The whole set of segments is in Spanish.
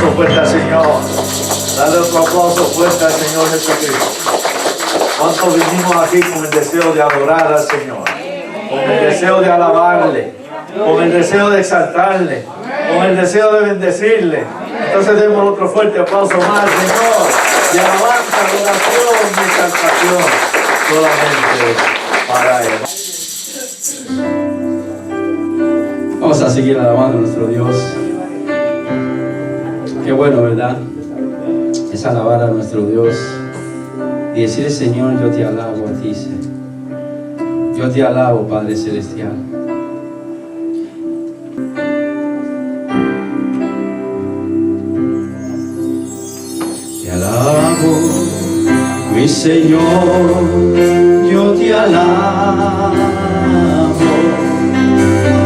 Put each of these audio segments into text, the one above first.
aplauso fuerte al Señor. Dale otro aplauso fuerte al Señor Jesucristo. ¿Cuántos vinimos aquí con el deseo de adorar al Señor? Con el deseo de alabarle, con el deseo de exaltarle, con el deseo de bendecirle. Entonces demos otro fuerte aplauso más al Señor. Y alabanza, adoración y exaltación solamente para Él. Vamos a seguir alabando a nuestro Dios. Qué bueno, ¿verdad? Es alabar a nuestro Dios y decirle: Señor, yo te alabo a ti, Señor. Yo te alabo, Padre Celestial. Te alabo, mi Señor, yo te alabo,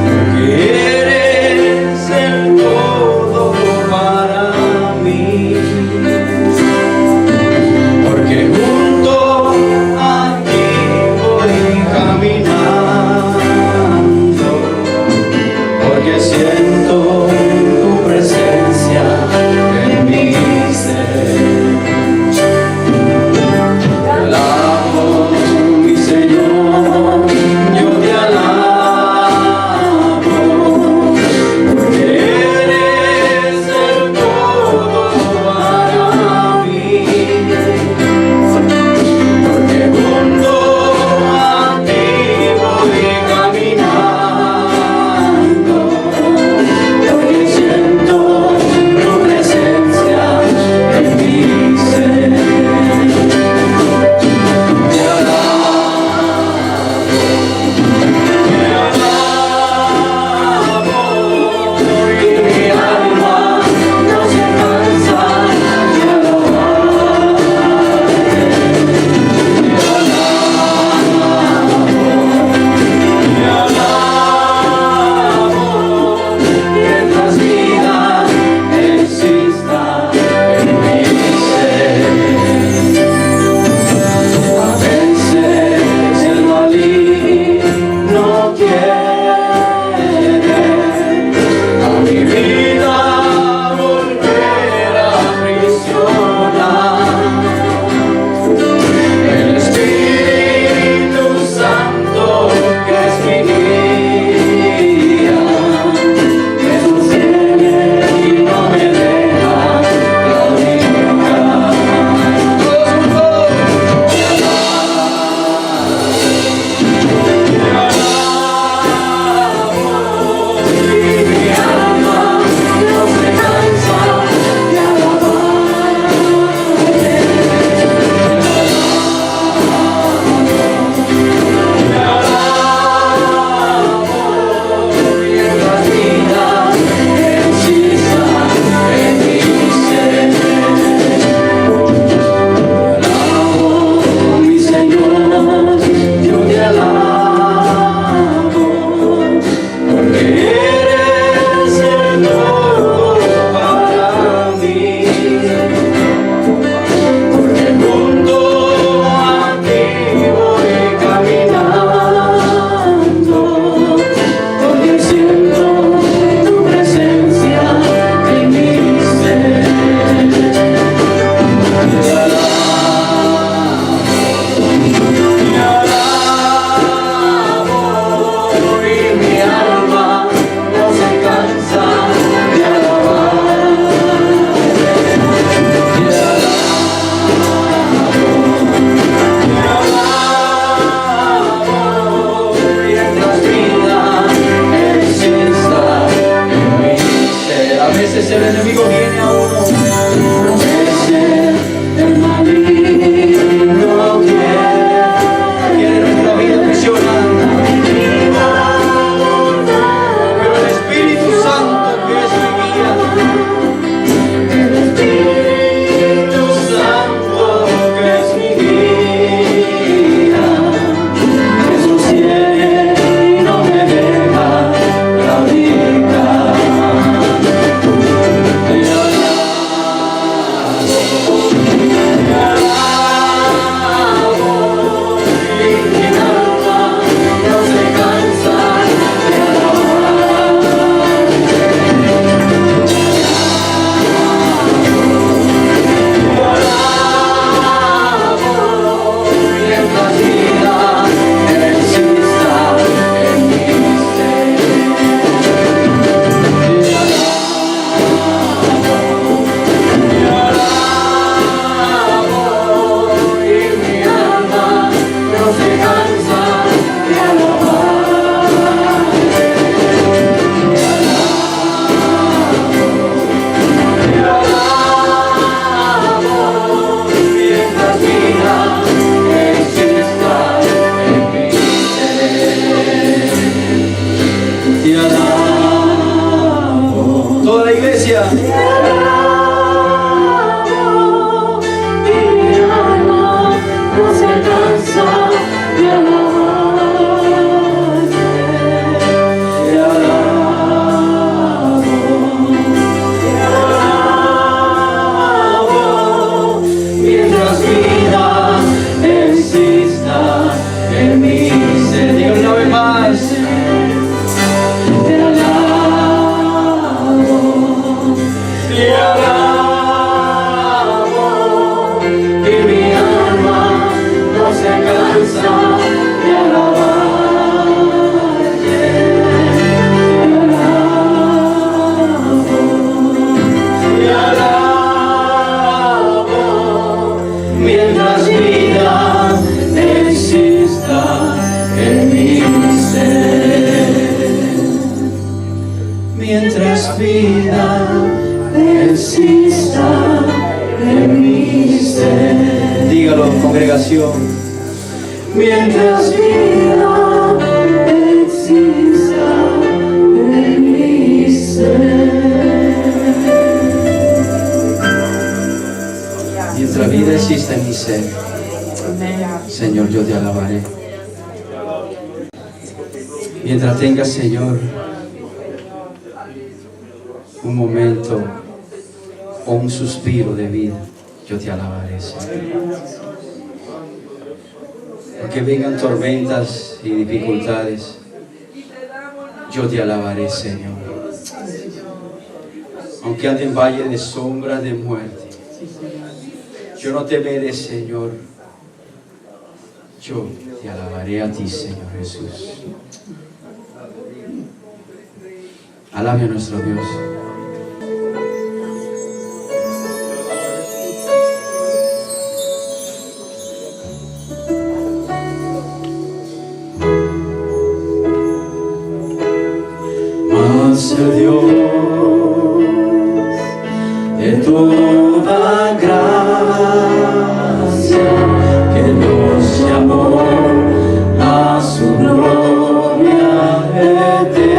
porque eres el todo para mí, porque junto a ti voy caminando, porque siento tu presencia en mi ser. Te alabo, mi Señor, yo te alabo, porque eres el todo para mí, porque junto a ti voy caminando, porque siento tu presencia en mi ser. Te alabo, y mi alma no se cansa de alabarte. Te alabo, mientras vida exista en mi ser. A veces el maligno quiere a mi vida volver a aprisionar. El Espíritu Santo, que es mi guía, me sostiene y no me deja claudicar. Y mi alma no se cansa de alabarte. Te alabo, mientras vida exista en mi ser. Te alabo, mi Señor, yo te alabo, porque eres el todo para mí, porque junto a ti voy caminando, porque siento tu presencia en mi ser. Te alabo, y mi alma no se cansa de alabarte. Te alabo, mientras vida exista en mi ser. A veces el enemigo viene a uno, a veces el maligno quiere nuestra vida aprisionada, pero el Espíritu Santo, que es mi guía, el Espíritu Santo, que es mi guía, me sostiene y no me deja claudicar. Te iglesia. Mientras vida exista en mi ser. Dígalo, congregación. Mientras vida exista en mi ser. Mientras vida exista en mi ser, Señor, yo te alabaré. Mientras tengas, Señor, un momento o un suspiro de vida, yo te alabaré, Señor. Aunque vengan tormentas y dificultades, yo te alabaré, Señor. Aunque ande en valle de sombras de muerte, yo no temeré, Señor. Yo te alabaré a ti, Señor Jesús. Alabe a nuestro Dios. Mas el Dios de toda gracia, que nos llamó a su gloria eterna,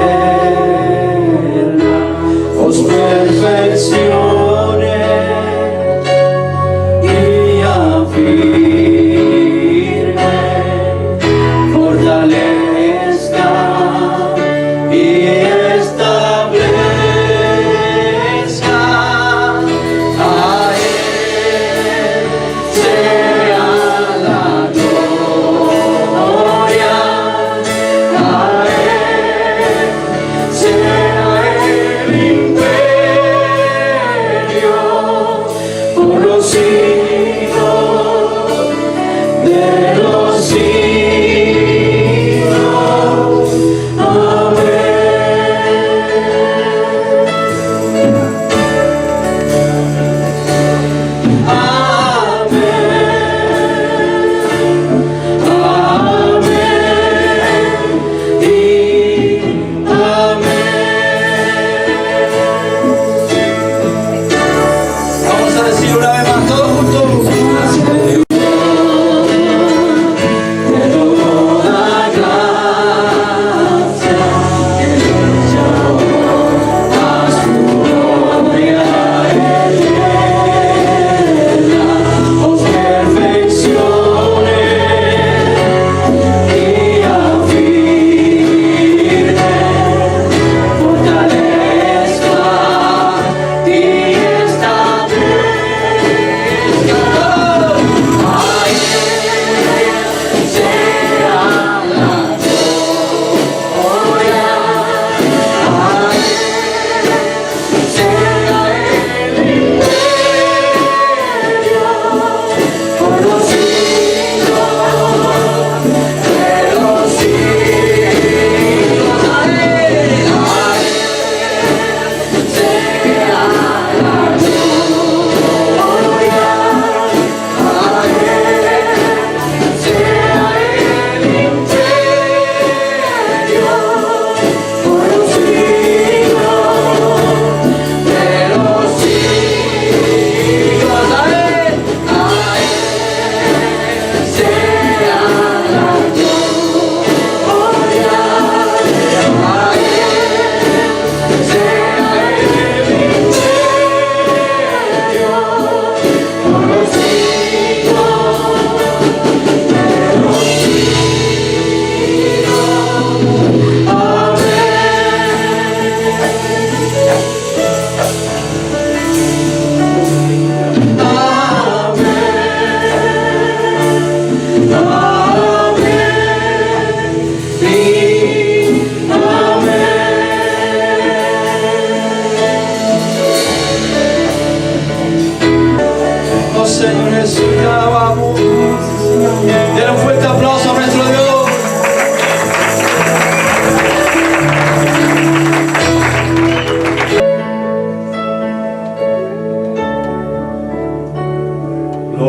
os perfeccione y afirme, fortalezca y establezca. A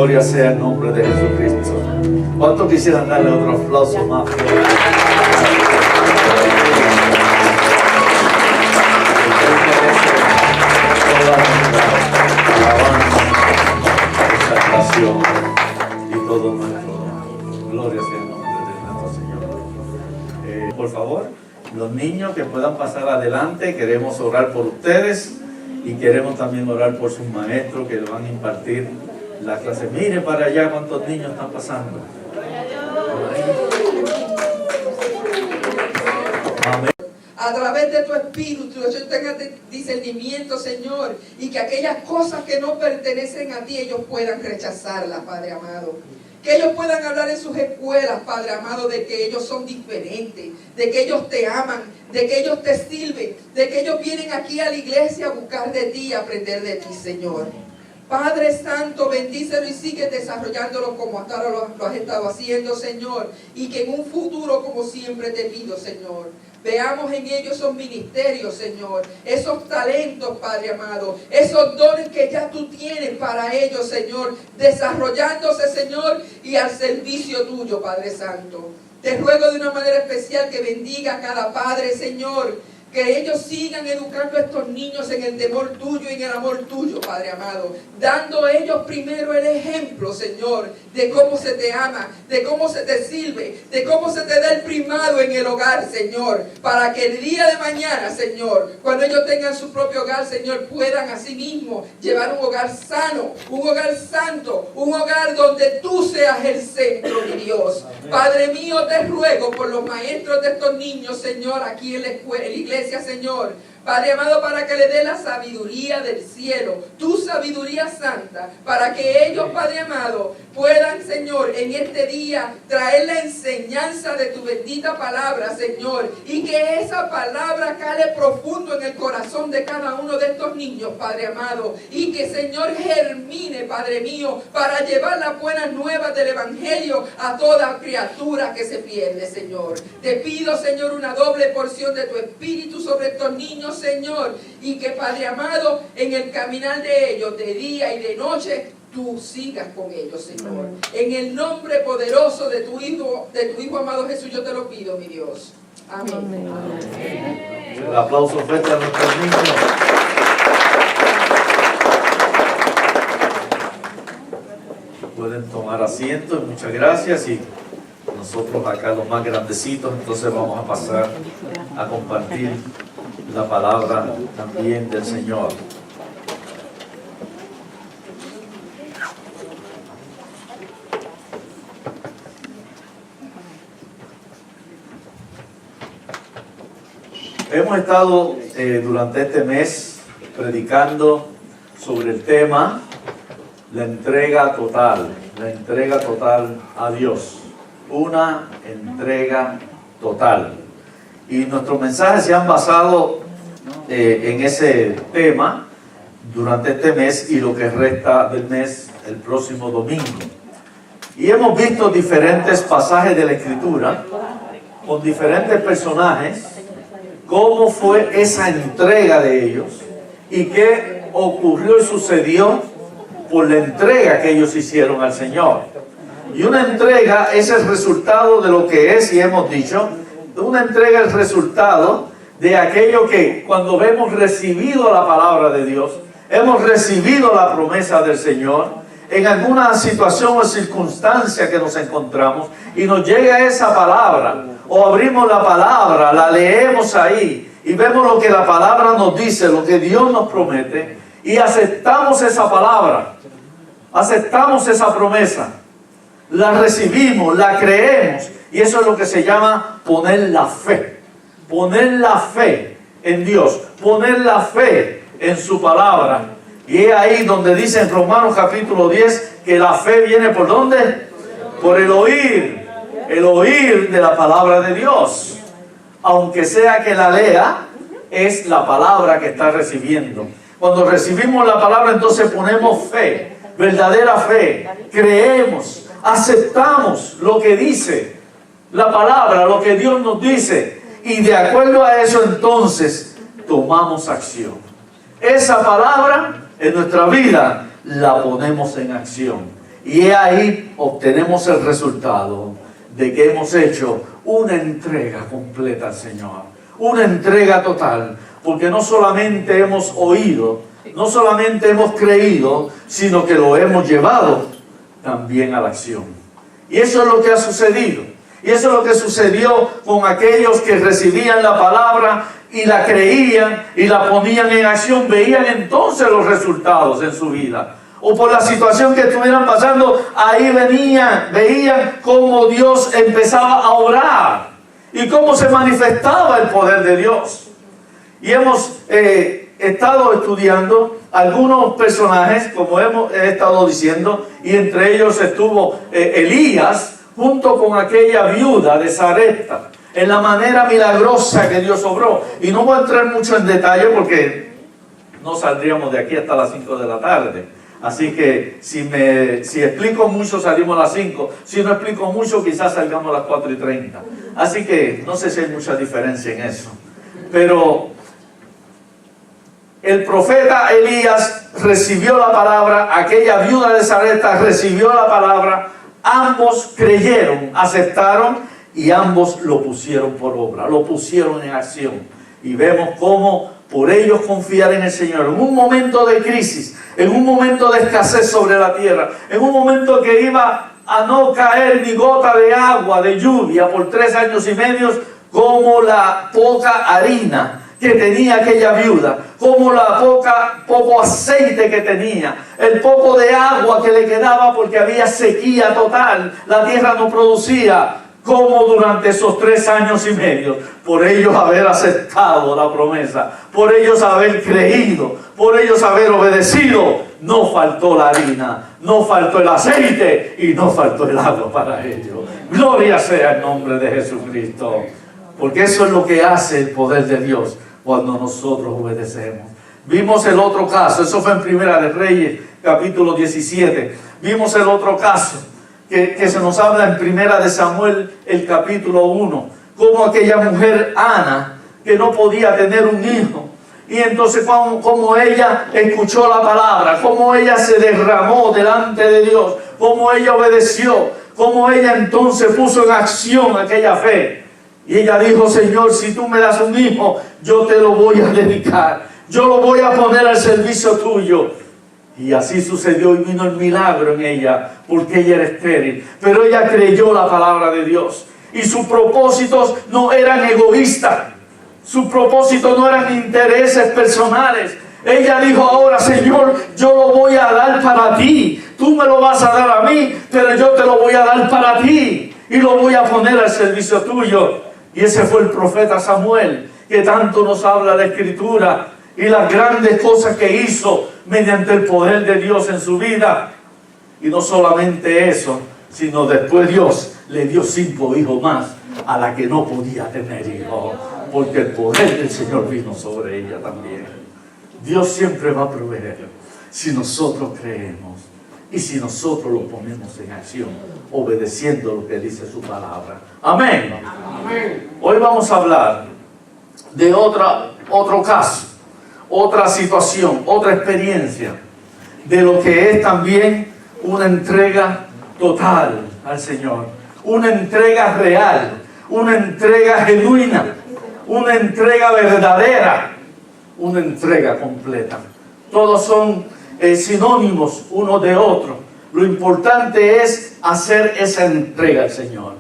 Gloria sea el nombre de Jesucristo. ¿Cuántos quisieran darle otro aplauso más fuerte? Toda nuestra alabanza, exaltación y todo nuestro. Gloria sea el nombre de nuestro Señor. Por favor, los niños que puedan pasar adelante, queremos orar por ustedes y queremos también orar por sus maestros que le van a impartir la clase. Mire para allá cuántos niños están pasando. Amén. A través de tu espíritu, ellos tengan discernimiento, Señor, y que aquellas cosas que no pertenecen a ti, ellos puedan rechazarlas, Padre amado. Que ellos puedan hablar en sus escuelas, Padre amado, de que ellos son diferentes, de que ellos te aman, de que ellos te sirven, de que ellos vienen aquí a la iglesia a buscar de ti, a aprender de ti, Señor. Padre Santo, bendícelo y sigue desarrollándolo como hasta ahora lo has estado haciendo, Señor. Y que en un futuro, como siempre te pido, Señor, veamos en ellos esos ministerios, Señor, esos talentos, Padre amado, esos dones que ya tú tienes para ellos, Señor, desarrollándose, Señor, y al servicio tuyo, Padre Santo. Te ruego de una manera especial que bendiga a cada padre, Señor, que ellos sigan educando a estos niños en el temor tuyo y en el amor tuyo, Padre amado. Dando a ellos primero el ejemplo, Señor, de cómo se te ama, de cómo se te sirve, de cómo se te da el primado en el hogar, Señor. Para que el día de mañana, Señor, cuando ellos tengan su propio hogar, Señor, puedan asimismo llevar un hogar sano, un hogar santo, un hogar donde tú seas el centro, mi Dios. Padre mío, te ruego por los maestros de estos niños, Señor, aquí en la escuela, en la iglesia, Señor, Padre amado, para que le dé la sabiduría del cielo, tu sabiduría santa, para que ellos, Padre amado, puedan, Señor, en este día traer la enseñanza de tu bendita palabra, Señor, y que esa palabra cale profundo en el corazón de cada uno de estos niños, Padre amado, y que, Señor, germine, Padre mío, para llevar las buenas nuevas del Evangelio a toda criatura que se pierde, Señor. Te pido, Señor, una doble porción de tu Espíritu sobre estos niños, Señor, y que, Padre amado, en el caminar de ellos, de día y de noche, tú sigas con ellos, Señor. En el nombre poderoso de tu Hijo amado Jesús, yo te lo pido, mi Dios. Amén. El aplauso fuerte a nuestros niños. Pueden tomar asiento, muchas gracias. Y nosotros acá, los más grandecitos, entonces vamos a pasar a compartir la palabra también del Señor. Hemos estado durante este mes predicando sobre el tema la entrega total a Dios, una entrega total. Y nuestros mensajes se han basado en ese tema durante este mes y lo que resta del mes el próximo domingo. Y hemos visto diferentes pasajes de la Escritura con diferentes personajes, cómo fue esa entrega de ellos y qué ocurrió y sucedió por la entrega que ellos hicieron al Señor. Y una entrega es el resultado de lo que es, y hemos dicho, una entrega es el resultado de aquello que cuando hemos recibido la palabra de Dios, hemos recibido la promesa del Señor, en alguna situación o circunstancia que nos encontramos y nos llega esa palabra, o abrimos la palabra, la leemos ahí y vemos lo que la palabra nos dice, lo que Dios nos promete, y aceptamos esa palabra, aceptamos esa promesa, la recibimos, la creemos, y eso es lo que se llama poner la fe en Dios, poner la fe en su palabra. Y es ahí donde dice en Romanos capítulo 10 que la fe viene ¿por dónde? Por el oír de la palabra de Dios. Aunque sea que la lea, es la palabra que está recibiendo. Cuando recibimos la palabra, entonces ponemos fe, verdadera fe, creemos, aceptamos lo que dice la palabra, lo que Dios nos dice, y de acuerdo a eso entonces tomamos acción. Esa palabra en nuestra vida la ponemos en acción. Y ahí obtenemos el resultado de que hemos hecho una entrega completa al Señor, una entrega total, porque no solamente hemos oído, no solamente hemos creído, sino que lo hemos llevado también a la acción. Y eso es lo que ha sucedido. Y eso es lo que sucedió con aquellos que recibían la palabra y la creían y la ponían en acción. Veían entonces los resultados en su vida. O por la situación que estuvieran pasando, ahí veían cómo Dios empezaba a obrar y cómo se manifestaba el poder de Dios. Y hemos estado estudiando algunos personajes, como he estado diciendo, y entre ellos estuvo Elías, junto con aquella viuda de Sarepta, en la manera milagrosa que Dios obró. Y no voy a entrar mucho en detalle porque no saldríamos de aquí hasta las 5 de la tarde. Así que si explico mucho salimos a las 5, si no explico mucho quizás salgamos a las 4:30. Así que no sé si hay mucha diferencia en eso. Pero el profeta Elías recibió la palabra, aquella viuda de Sarepta recibió la palabra, ambos creyeron, aceptaron y ambos lo pusieron por obra, lo pusieron en acción. Y vemos cómo por ellos confiar en el Señor, en un momento de crisis, en un momento de escasez sobre la tierra, en un momento que iba a no caer ni gota de agua, de lluvia por 3 años y medio, como la poca harina que tenía aquella viuda, como la poco aceite que tenía, el poco de agua que le quedaba porque había sequía total, la tierra no producía, como durante esos 3 años y medio, por ellos haber aceptado la promesa, por ellos haber creído, por ellos haber obedecido, no faltó la harina, no faltó el aceite y no faltó el agua para ellos. Gloria sea el nombre de Jesucristo, porque eso es lo que hace el poder de Dios cuando nosotros obedecemos. Vimos el otro caso, eso fue en Primera de Reyes, capítulo 17. Vimos el otro caso que se nos habla en Primera de Samuel, el capítulo 1, como aquella mujer Ana, que no podía tener un hijo. Y entonces como ella escuchó la palabra, como ella se derramó delante de Dios, como ella obedeció, como ella entonces puso en acción aquella fe. Y ella dijo: Señor, si tú me das un hijo, yo te lo voy a dedicar, yo lo voy a poner al servicio tuyo. Y así sucedió y vino el milagro en ella, porque ella era estéril. Pero ella creyó la palabra de Dios. Y sus propósitos no eran egoístas. Sus propósitos no eran intereses personales. Ella dijo: ahora, Señor, yo lo voy a dar para ti. Tú me lo vas a dar a mí, pero yo te lo voy a dar para ti. Y lo voy a poner al servicio tuyo. Y ese fue el profeta Samuel, que tanto nos habla la Escritura y las grandes cosas que hizo mediante el poder de Dios en su vida. Y no solamente eso, sino después Dios le dio 5 hijos más a la que no podía tener hijos, porque el poder del Señor vino sobre ella también. Dios siempre va a proveer si nosotros creemos y si nosotros lo ponemos en acción, obedeciendo lo que dice su palabra. Amén. Amén. Hoy vamos a hablar de otro caso, otra situación, otra experiencia de lo que es también una entrega total al Señor, una entrega real, una entrega genuina, una entrega verdadera, una entrega completa. Todos son sinónimos uno de otro. Lo importante es hacer esa entrega al Señor,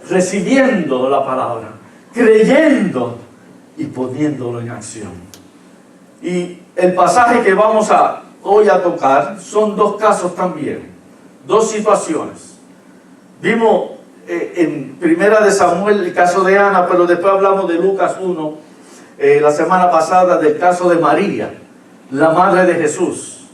recibiendo la palabra, creyendo y poniéndolo en acción. Y el pasaje que vamos hoy a tocar son 2 casos también, 2 situaciones. Vimos en Primera de Samuel el caso de Ana, pero después hablamos de Lucas 1, la semana pasada, del caso de María, la madre de Jesús.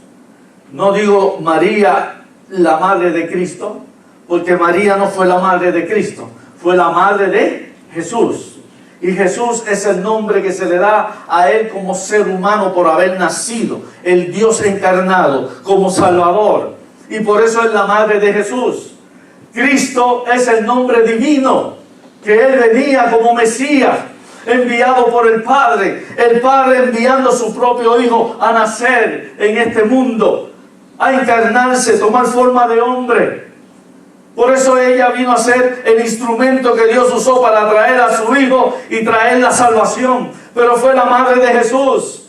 No digo María, la madre de Cristo, porque María no fue la madre de Cristo, fue la madre de Jesús. Y Jesús es el nombre que se le da a Él como ser humano por haber nacido, el Dios encarnado, como Salvador. Y por eso es la madre de Jesús. Cristo es el nombre divino, que Él venía como Mesías, enviado por el Padre enviando a su propio Hijo a nacer en este mundo, a encarnarse, tomar forma de hombre. Por eso ella vino a ser el instrumento que Dios usó para traer a su Hijo y traer la salvación. Pero fue la madre de Jesús,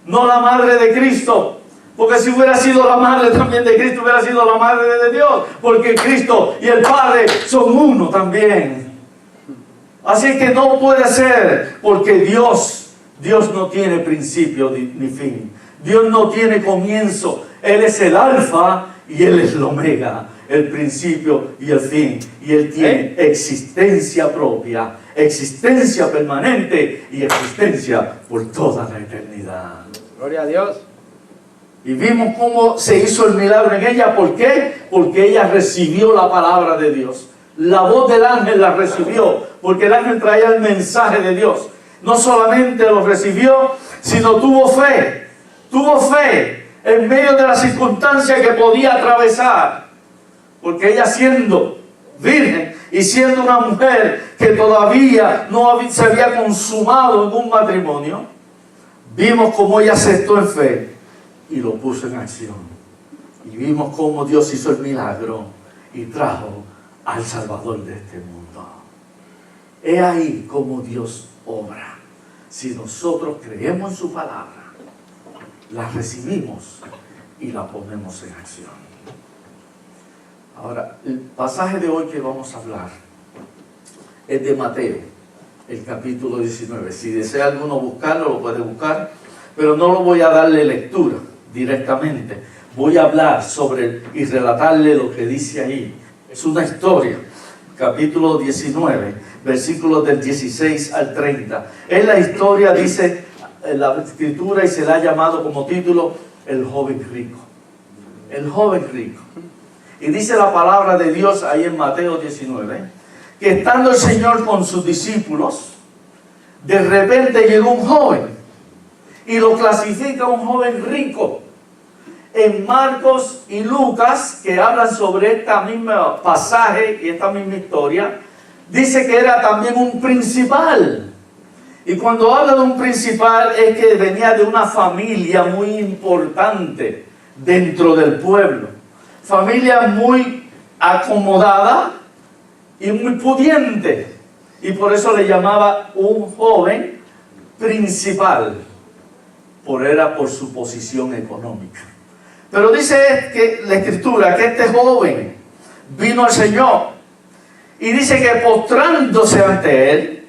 no la madre de Cristo. Porque si hubiera sido la madre también de Cristo, hubiera sido la madre de Dios. Porque Cristo y el Padre son uno también. Así que no puede ser, porque Dios no tiene principio ni fin. Dios no tiene comienzo. Él es el alfa y Él es el omega, el principio y el fin. Y Él tiene existencia propia, existencia permanente y existencia por toda la eternidad. Gloria a Dios. Y vimos cómo se hizo el milagro en ella. ¿Por qué? Porque ella recibió la palabra de Dios. La voz del ángel la recibió, porque el ángel traía el mensaje de Dios. No solamente lo recibió, sino tuvo fe. Tuvo fe en medio de las circunstancias que podía atravesar. Porque ella, siendo virgen y siendo una mujer que todavía no se había consumado en un matrimonio, vimos cómo ella aceptó en fe y lo puso en acción. Y vimos cómo Dios hizo el milagro y trajo al Salvador de este mundo. He ahí cómo Dios obra. Si nosotros creemos en su palabra, la recibimos y la ponemos en acción. Ahora, el pasaje de hoy que vamos a hablar es de Mateo, el capítulo 19. Si desea alguno buscarlo, lo puede buscar, pero no lo voy a darle lectura directamente. Voy a hablar sobre y relatarle lo que dice ahí. Es una historia, capítulo 19, versículos del 16 al 30. Es la historia, dice la escritura, y se la ha llamado como título el joven rico. El joven rico. Y dice la palabra de Dios ahí en Mateo 19, que estando el Señor con sus discípulos, de repente llegó un joven, y lo clasifica un joven rico. En Marcos y Lucas, que hablan sobre este mismo pasaje y esta misma historia, dice que era también un principal. Y cuando habla de un principal, es que venía de una familia muy importante dentro del pueblo. Familia muy acomodada y muy pudiente. Y por eso le llamaba un joven principal. Era por su posición económica. Pero dice que la escritura que este joven vino al Señor y dice que postrándose ante él,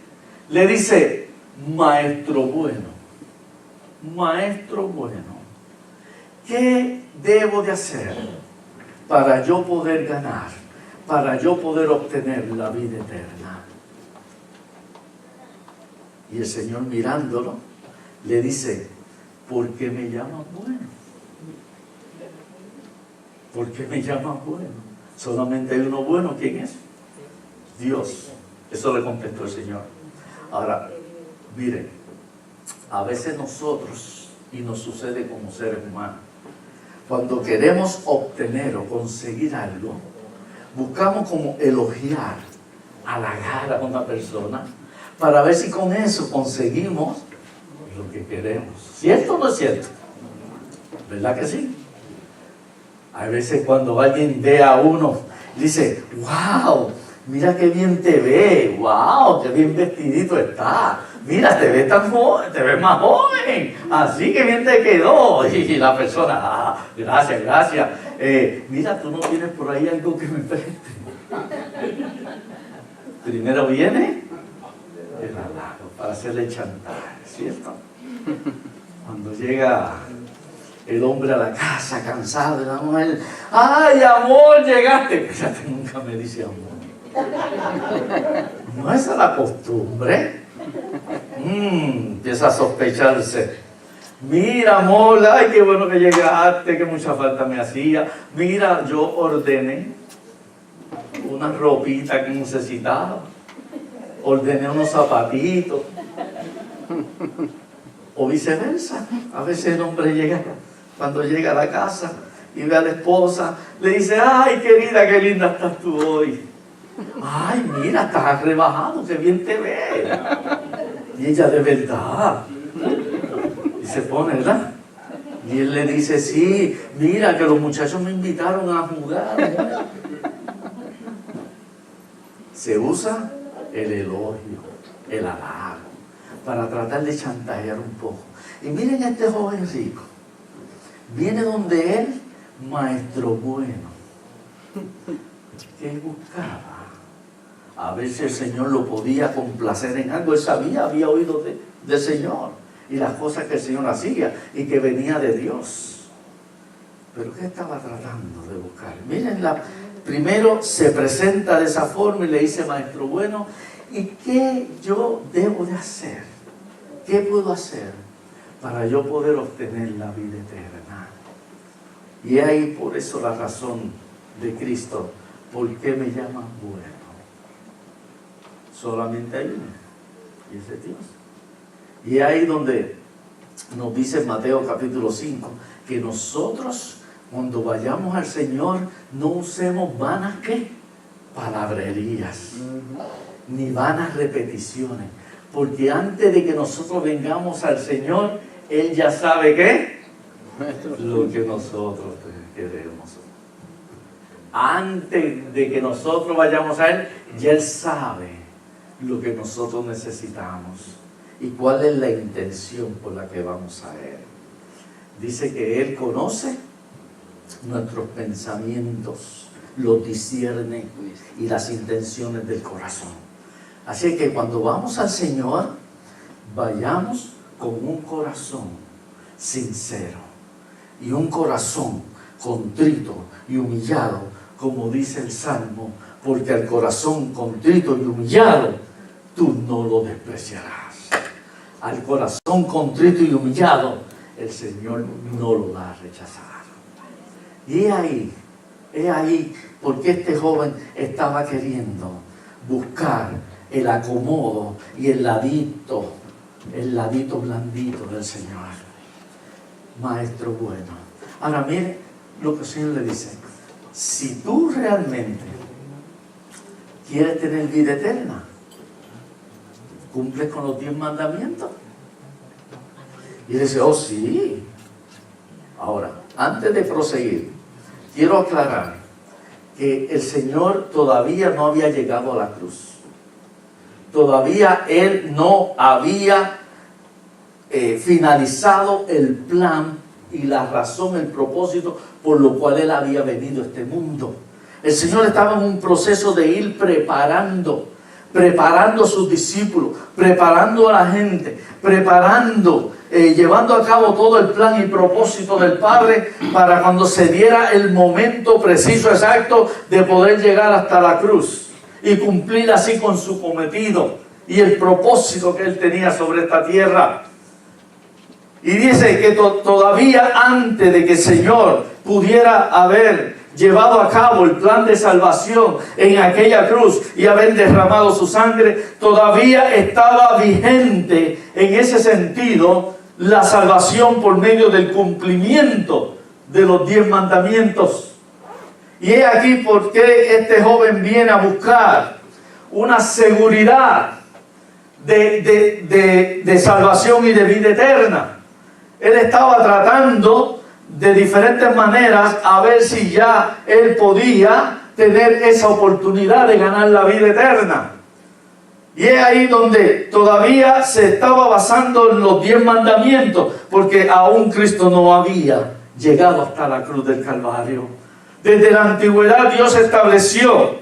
le dice: maestro bueno, ¿qué debo de hacer para yo poder ganar, para yo poder obtener la vida eterna? Y el Señor, mirándolo, le dice: ¿por qué me llamas bueno? ¿Por qué me llamas bueno? Solamente hay uno bueno. ¿Quién es? Dios. Eso le contestó el Señor. Ahora, miren, a veces nosotros, y nos sucede como seres humanos, cuando queremos obtener o conseguir algo, buscamos como elogiar, halagar a una persona, para ver si con eso conseguimos lo que queremos. ¿Cierto o no es cierto? ¿Verdad que sí? A veces cuando alguien ve a uno, dice: wow, mira qué bien te ve, wow, qué bien vestidito está, mira, te ves tan joven, te ves más joven, así que bien te quedó. Y la persona: gracias, mira, tú no tienes por ahí algo que me preste. Primero viene el halago para hacerle chantaje, ¿cierto? Cuando llega el hombre a la casa cansado, y la mujer: ¡ay, amor, llegaste! Fíjate, nunca me dice amor. No es la costumbre. Empieza a sospecharse. Mira, amor, ay, qué bueno que llegaste, que mucha falta me hacía. Mira, yo ordené una ropita que necesitaba. Ordené unos zapatitos. O viceversa. A veces el hombre llega, cuando llega a la casa y ve a la esposa, le dice: ay, querida, qué linda estás tú hoy. Ay, mira, estás rebajado, qué bien te ves. Y ella: de verdad. Y se pone, ¿verdad? Y él le dice, sí, mira que los muchachos me invitaron a jugar. Se usa el elogio, el halago, para tratar de chantajear un poco. Y miren a este joven rico. Viene donde él, maestro bueno. ¿Qué buscaba? A ver si el Señor lo podía complacer en algo. Él sabía, había oído del Señor y las cosas que el Señor hacía y que venía de Dios. Pero ¿qué estaba tratando de buscar? Miren, primero se presenta de esa forma y le dice, maestro bueno, ¿y qué yo debo de hacer? ¿Qué puedo hacer para yo poder obtener la vida eterna? Y ahí por eso la razón de Cristo, ¿por qué me llaman bueno? Solamente hay uno, y ese es Dios. Y ahí donde nos dice Mateo capítulo 5, que nosotros cuando vayamos al Señor no usemos vanas ¿qué? Palabrerías, ni vanas repeticiones, porque antes de que nosotros vengamos al Señor, Él ya sabe ¿qué? Lo que nosotros queremos. Antes de que nosotros vayamos a Él, ya Él sabe lo que nosotros necesitamos y cuál es la intención por la que vamos a Él. Dice que Él conoce nuestros pensamientos, los discierne y las intenciones del corazón. Así que cuando vamos al Señor, vayamos con un corazón sincero y un corazón contrito y humillado, como dice el Salmo, porque al corazón contrito y humillado tú no lo despreciarás. Al corazón contrito y humillado el Señor no lo va a rechazar. Y es ahí porque este joven estaba queriendo buscar el acomodo y el ladito blandito del Señor. Maestro bueno. Ahora mire lo que el Señor le dice. Si tú realmente quieres tener vida eterna, ¿cumples con los 10 mandamientos? Y dice, oh sí. Ahora, antes de proseguir, quiero aclarar que el Señor todavía no había llegado a la cruz. Todavía Él no había finalizado el plan y la razón, el propósito por lo cual Él había venido a este mundo. El Señor estaba en un proceso de ir preparando a sus discípulos, preparando a la gente, llevando a cabo todo el plan y propósito del Padre para cuando se diera el momento preciso, exacto, de poder llegar hasta la cruz y cumplir así con su cometido y el propósito que Él tenía sobre esta tierra. Y dice que todavía antes de que el Señor pudiera haber llevado a cabo el plan de salvación en aquella cruz y haber derramado su sangre, todavía estaba vigente en ese sentido la salvación por medio del cumplimiento de los 10 mandamientos. Y es aquí por qué este joven viene a buscar una seguridad de salvación y de vida eterna. Él estaba tratando de diferentes maneras a ver si ya él podía tener esa oportunidad de ganar la vida eterna. Y es ahí donde todavía se estaba basando en los 10 mandamientos, porque aún Cristo no había llegado hasta la cruz del Calvario. Desde la antigüedad Dios estableció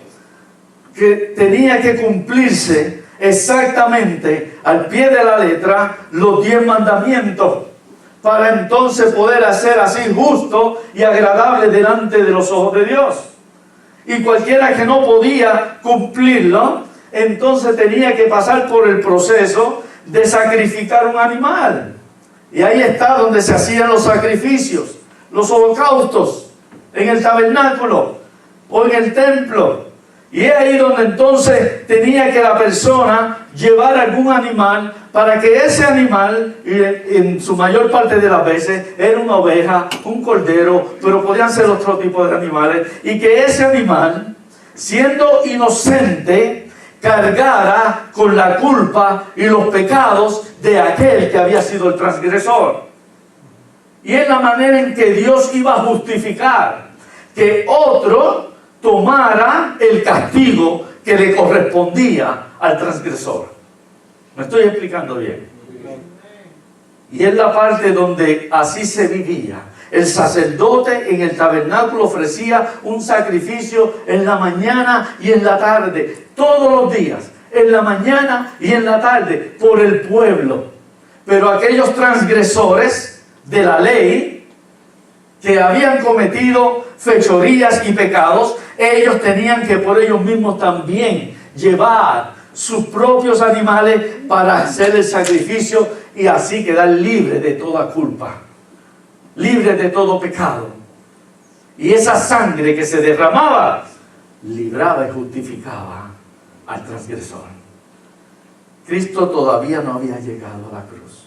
que tenía que cumplirse exactamente al pie de la letra los 10 mandamientos, para entonces poder hacer así justo y agradable delante de los ojos de Dios. Y cualquiera que no podía cumplirlo, entonces tenía que pasar por el proceso de sacrificar un animal. Y ahí está donde se hacían los sacrificios, los holocaustos, en el tabernáculo o en el templo. Y es ahí donde entonces tenía que la persona llevar algún animal, para que ese animal, en su mayor parte de las veces, era una oveja, un cordero, pero podían ser otro tipo de animales, y que ese animal, siendo inocente, cargara con la culpa y los pecados de aquel que había sido el transgresor. Y es la manera en que Dios iba a justificar que otro tomara el castigo que le correspondía al transgresor. ¿Me estoy explicando bien? Y es la parte donde así se vivía. El sacerdote en el tabernáculo ofrecía un sacrificio en la mañana y en la tarde, todos los días, en la mañana y en la tarde, por el pueblo. Pero aquellos transgresores de la ley, que habían cometido fechorías y pecados, ellos tenían que por ellos mismos también llevar sus propios animales para hacer el sacrificio y así quedar libre de toda culpa, libre de todo pecado. Y esa sangre que se derramaba libraba y justificaba al transgresor. Cristo todavía no había llegado a la cruz,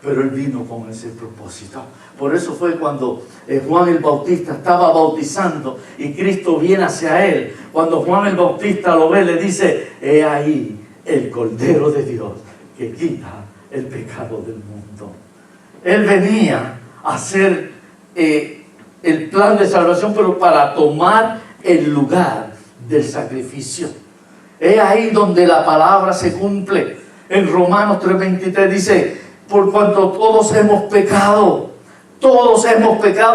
pero Él vino con ese propósito. Por eso fue cuando Juan el Bautista estaba bautizando y Cristo viene hacia Él. Cuando Juan el Bautista lo ve, le dice: he ahí el Cordero de Dios que quita el pecado del mundo. Él venía a hacer el plan de salvación, pero para tomar el lugar del sacrificio. Es ahí donde la palabra se cumple. En Romanos 3:23 dice: por cuanto todos hemos pecado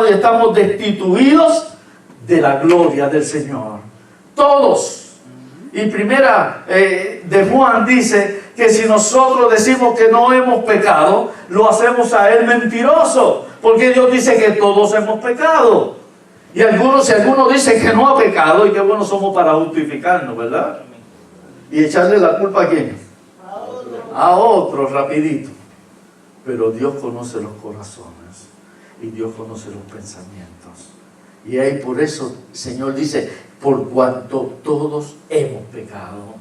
y estamos destituidos de la gloria del Señor. Todos. Y primera de Juan dice que si nosotros decimos que no hemos pecado, lo hacemos a Él mentiroso, porque Dios dice que todos hemos pecado. Y si alguno dice que no ha pecado, y qué bueno somos para justificarnos, ¿verdad? Y echarle la culpa ¿a quién? A otro, rapidito. Pero Dios conoce los corazones y Dios conoce los pensamientos. Y ahí por eso el Señor dice: por cuanto todos hemos pecado.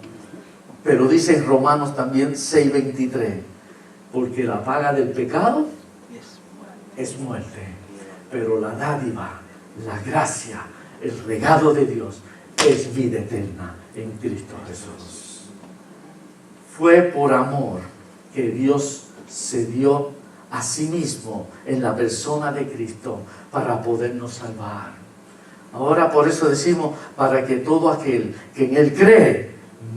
Pero dice en Romanos también 6:23: porque la paga del pecado es muerte, pero la dádiva, la gracia, el regalo de Dios es vida eterna en Cristo Jesús. Fue por amor que Dios se dio a sí mismo en la persona de Cristo para podernos salvar. Ahora por eso decimos: para que todo aquel que en Él cree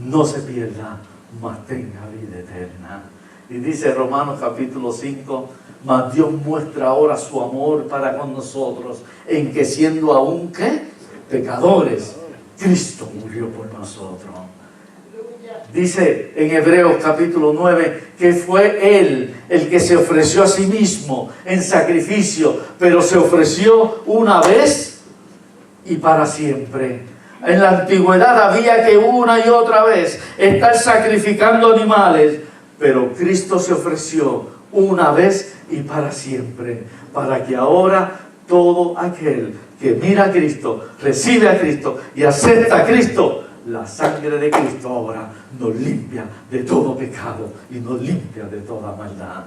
no se pierda, mas tenga vida eterna. Y dice Romanos capítulo 5: mas Dios muestra ahora su amor para con nosotros, en que siendo aún ¿qué? Pecadores, Cristo murió por nosotros. Dice en Hebreos capítulo 9 que fue Él el que se ofreció a sí mismo en sacrificio, pero se ofreció una vez y para siempre. En la antigüedad había que una y otra vez estar sacrificando animales, pero Cristo se ofreció una vez y para siempre, para que ahora todo aquel que mira a Cristo, recibe a Cristo y acepta a Cristo, la sangre de Cristo ahora nos limpia de todo pecado y nos limpia de toda maldad.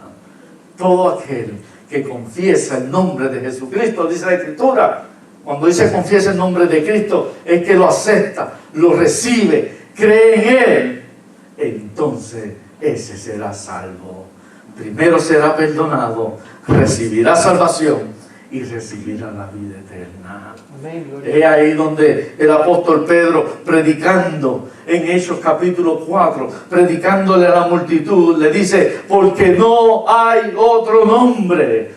Todo aquel que confiesa el nombre de Jesucristo, dice la Escritura, cuando dice confiesa el nombre de Cristo, es que lo acepta, lo recibe, cree en Él, entonces ese será salvo. Primero será perdonado, recibirá salvación y recibirá la vida eterna. Es ahí donde el apóstol Pedro, predicando en Hechos capítulo 4, predicándole a la multitud, le dice: porque no hay otro nombre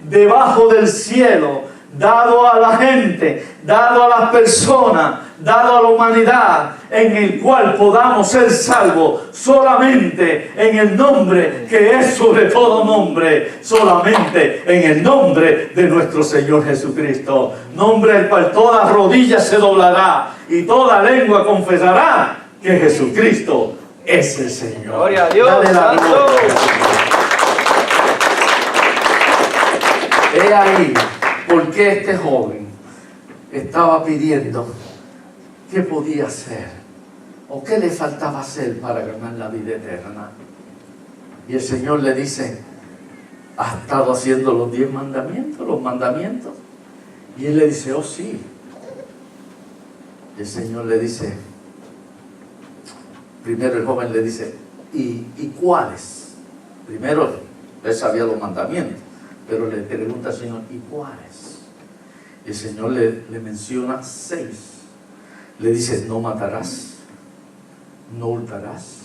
debajo del cielo, dado a la gente, dado a las personas, dado a la humanidad, en el cual podamos ser salvos, solamente en el nombre que es sobre todo nombre, solamente en el nombre de nuestro Señor Jesucristo, nombre al cual toda rodilla se doblará y toda lengua confesará que Jesucristo es el Señor. Gloria a Dios. Dale la gloria. He ahí porque este joven estaba pidiendo qué podía hacer o qué le faltaba hacer para ganar la vida eterna. Y el Señor le dice: ¿has estado haciendo los 10 mandamientos, los mandamientos? Y él le dice: oh sí. Y el Señor le dice, primero el joven le dice: ¿y cuáles? Primero Él sabía los mandamientos, pero le pregunta al Señor, ¿y cuáles? Y el Señor le menciona 6. Le dice, no matarás, no hurtarás,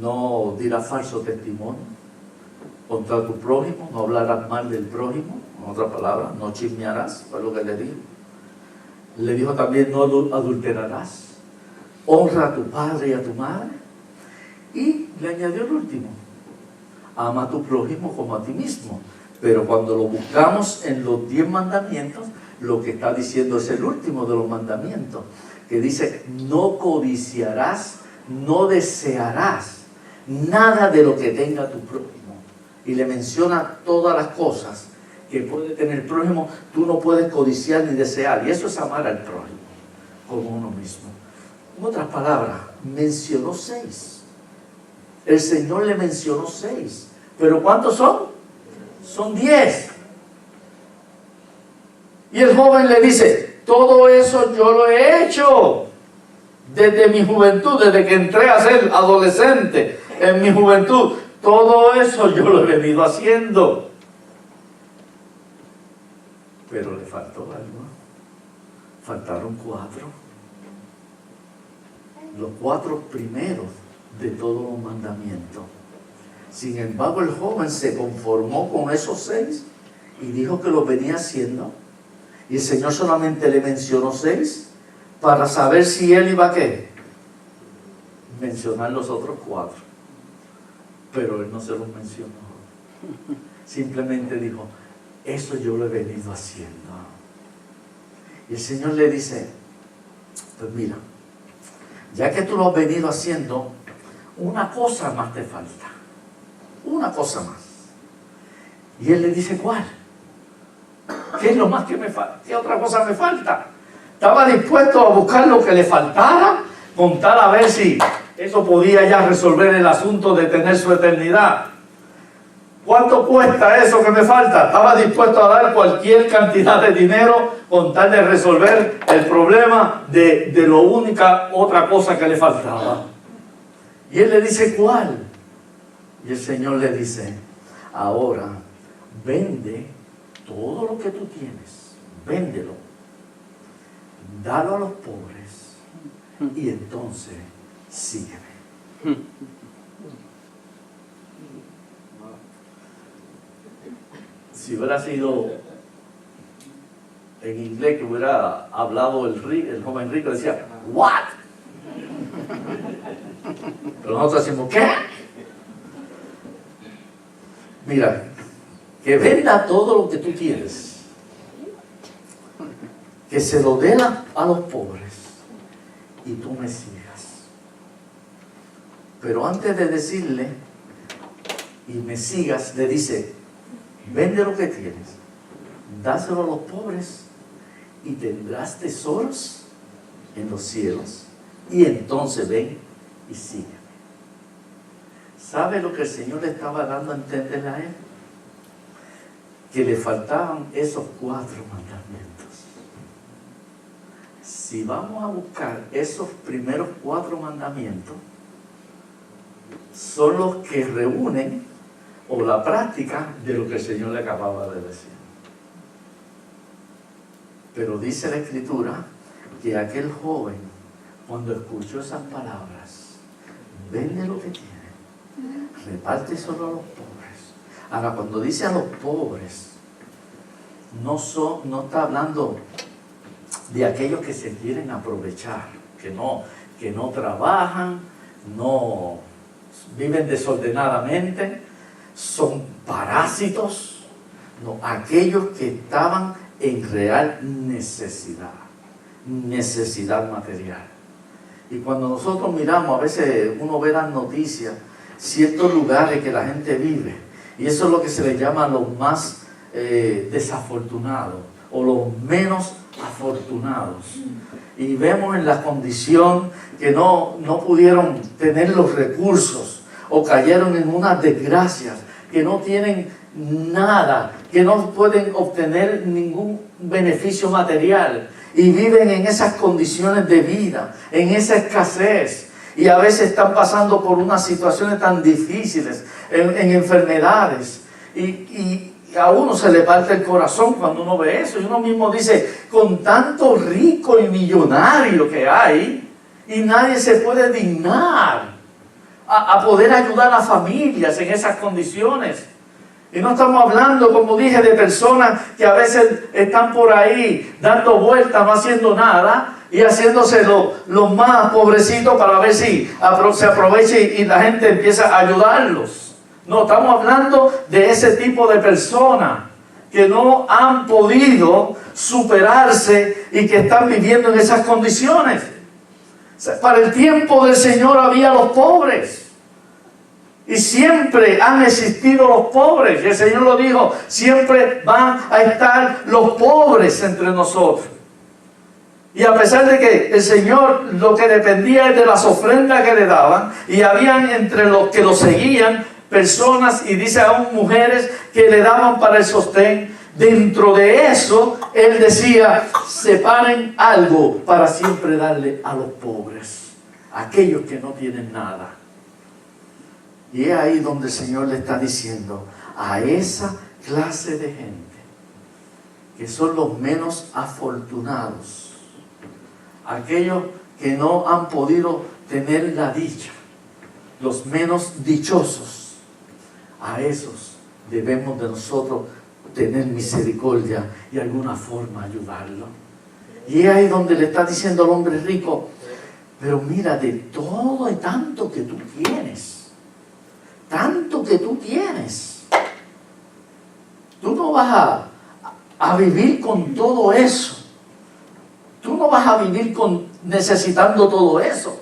no dirás falso testimonio contra tu prójimo, no hablarás mal del prójimo, en otras palabras, no chismearás, fue lo que le dijo. Le dijo también, no adulterarás, honra a tu padre y a tu madre. Y le añadió el último, ama a tu prójimo como a ti mismo. Pero cuando lo buscamos en los 10 mandamientos, lo que está diciendo es el último de los mandamientos, que dice, no codiciarás, no desearás nada de lo que tenga tu prójimo. Y le menciona todas las cosas que puede tener el prójimo. Tú no puedes codiciar ni desear, y eso es amar al prójimo como uno mismo. En otras palabras, mencionó 6. El Señor le mencionó 6. ¿Pero cuántos son? Son 10. Y el joven le dice, todo eso yo lo he hecho desde mi juventud, desde que entré a ser adolescente, en mi juventud. Todo eso yo lo he venido haciendo. Pero le faltó algo. Faltaron 4. Los 4 primeros de todos los mandamientos. Sin embargo, el joven se conformó con esos 6 y dijo que los venía haciendo. Y el Señor solamente le mencionó 6 para saber si él iba a ¿qué? Mencionar los otros 4. Pero él no se los mencionó. Simplemente dijo, eso yo lo he venido haciendo. Y el Señor le dice, pues mira, ya que tú lo has venido haciendo, una cosa más te falta. Una cosa más. Y él le dice, ¿cuál? ¿Qué es lo más que me falta? ¿Qué otra cosa me falta? Estaba dispuesto a buscar lo que le faltara, con tal a ver si eso podía ya resolver el asunto de tener su eternidad. ¿Cuánto cuesta eso que me falta? Estaba dispuesto a dar cualquier cantidad de dinero con tal de resolver el problema de lo única otra cosa que le faltaba. Y él le dice, ¿cuál? Y el Señor le dice, ahora vende todo lo que tú tienes, véndelo, dalo a los pobres y entonces sígueme. Si hubiera sido en inglés que hubiera hablado el joven rico, decía, ¿what? Pero nosotros decimos, ¿qué? Mira, que venda todo lo que tú tienes, que se lo dé a los pobres y tú me sigas. Pero antes de decirle y me sigas, le dice, vende lo que tienes, dáselo a los pobres y tendrás tesoros en los cielos, y entonces ven y sígueme. ¿Sabe lo que el Señor le estaba dando a entender a él? Que le faltaban esos 4 mandamientos. Si vamos a buscar esos primeros 4 mandamientos, son los que reúnen o la práctica de lo que el Señor le acababa de decir. Pero dice la Escritura que aquel joven, cuando escuchó esas palabras, vende lo que tiene, reparte solo a los pobres. Ahora, cuando dice a los pobres, no está hablando de aquellos que se quieren aprovechar, que no trabajan, no viven desordenadamente, son parásitos, no, aquellos que estaban en real necesidad material. Y cuando nosotros miramos, a veces uno ve las noticias, ciertos lugares que la gente vive, y eso es lo que se le llama los más desafortunados o los menos afortunados. Y vemos en la condición que no pudieron tener los recursos o cayeron en unas desgracias, que no tienen nada, que no pueden obtener ningún beneficio material y viven en esas condiciones de vida, en esa escasez, y a veces están pasando por unas situaciones tan difíciles. en enfermedades. Y a uno se le parte el corazón cuando uno ve eso. Y uno mismo dice, con tanto rico y millonario que hay, y nadie se puede dignar a poder ayudar a familias en esas condiciones. Y no estamos hablando, como dije, de personas que a veces están por ahí dando vueltas, no haciendo nada, y haciéndose los más pobrecitos para ver si se aproveche y la gente empieza a ayudarlos. No, estamos hablando de ese tipo de personas que no han podido superarse y que están viviendo en esas condiciones. O sea, para el tiempo del Señor había los pobres. Y siempre han existido los pobres. Y el Señor lo dijo, siempre van a estar los pobres entre nosotros. Y a pesar de que el Señor lo que dependía es de las ofrendas que le daban, y habían entre los que lo seguían personas, y dice aún mujeres, que le daban para el sostén, dentro de eso, Él decía, separen algo para siempre darle a los pobres, a aquellos que no tienen nada. Y es ahí donde el Señor le está diciendo a esa clase de gente, que son los menos afortunados, aquellos que no han podido tener la dicha, los menos dichosos, a esos debemos de nosotros tener misericordia y de alguna forma ayudarlo. Y es ahí donde le está diciendo al hombre rico, pero mira, de todo y tanto que tú tienes, tanto que tú tienes, tú no vas a vivir con todo eso. Tú no vas a vivir necesitando todo eso.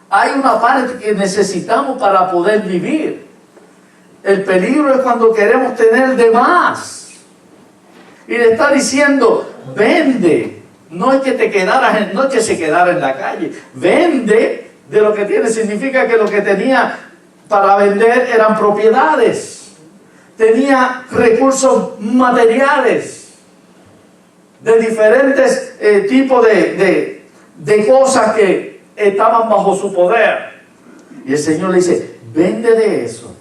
Hay una parte que necesitamos para poder vivir. El peligro es cuando queremos tener de más. Y le está diciendo, vende. No es que no es que se quedara en la calle. Vende de lo que tiene. Significa que lo que tenía para vender eran propiedades. Tenía recursos materiales de diferentes tipos de cosas que estaban bajo su poder. Y el Señor le dice, vende de eso,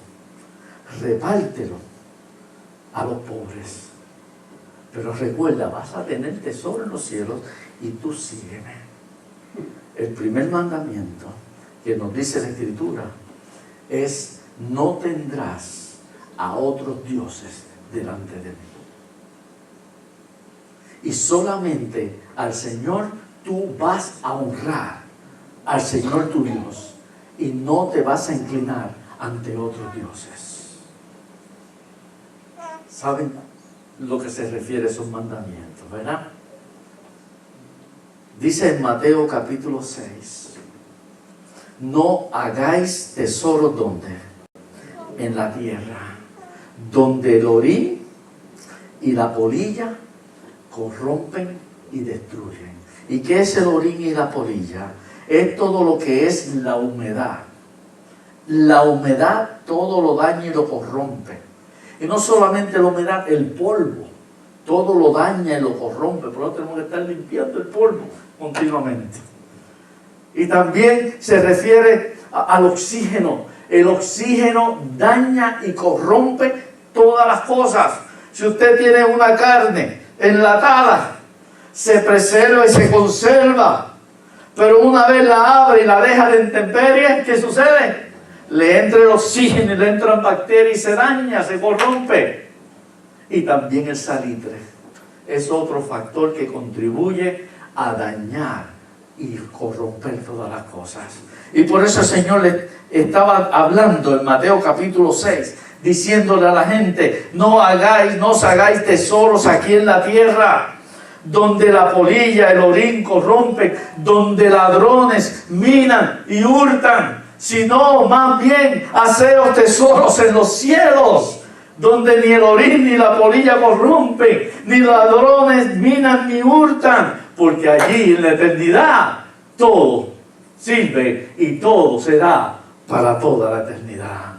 repártelo a los pobres. Pero recuerda, vas a tener tesoro en los cielos y tú sígueme. El primer mandamiento que nos dice la Escritura es, no tendrás a otros dioses delante de mí. Y solamente al Señor tú vas a honrar, al Señor tu Dios, y no te vas a inclinar ante otros dioses. ¿Saben lo que se refiere a esos mandamientos, verdad? Dice en Mateo capítulo 6, no hagáis tesoros ¿dónde? En la tierra, donde el orín y la polilla corrompen y destruyen. ¿Y qué es el orín y la polilla? Es todo lo que es la humedad. La humedad todo lo daña y lo corrompe. Y no solamente la humedad, el polvo. Todo lo daña y lo corrompe. Por eso tenemos que estar limpiando el polvo continuamente. Y también se refiere al oxígeno. El oxígeno daña y corrompe todas las cosas. Si usted tiene una carne enlatada, se preserva y se conserva, pero una vez la abre y la deja de intemperie, ¿qué sucede? Le entra el oxígeno y le entran bacterias y se daña, se corrompe. Y también el salitre es otro factor que contribuye a dañar y corromper todas las cosas. Y por eso el Señor le estaba hablando en Mateo capítulo 6, diciéndole a la gente, no os hagáis tesoros aquí en la tierra, donde la polilla, el orín corrompen, donde ladrones minan y hurtan, sino más bien haceos tesoros en los cielos, donde ni el orín ni la polilla corrompen, ni ladrones minan ni hurtan, porque allí en la eternidad todo sirve y todo será para toda la eternidad.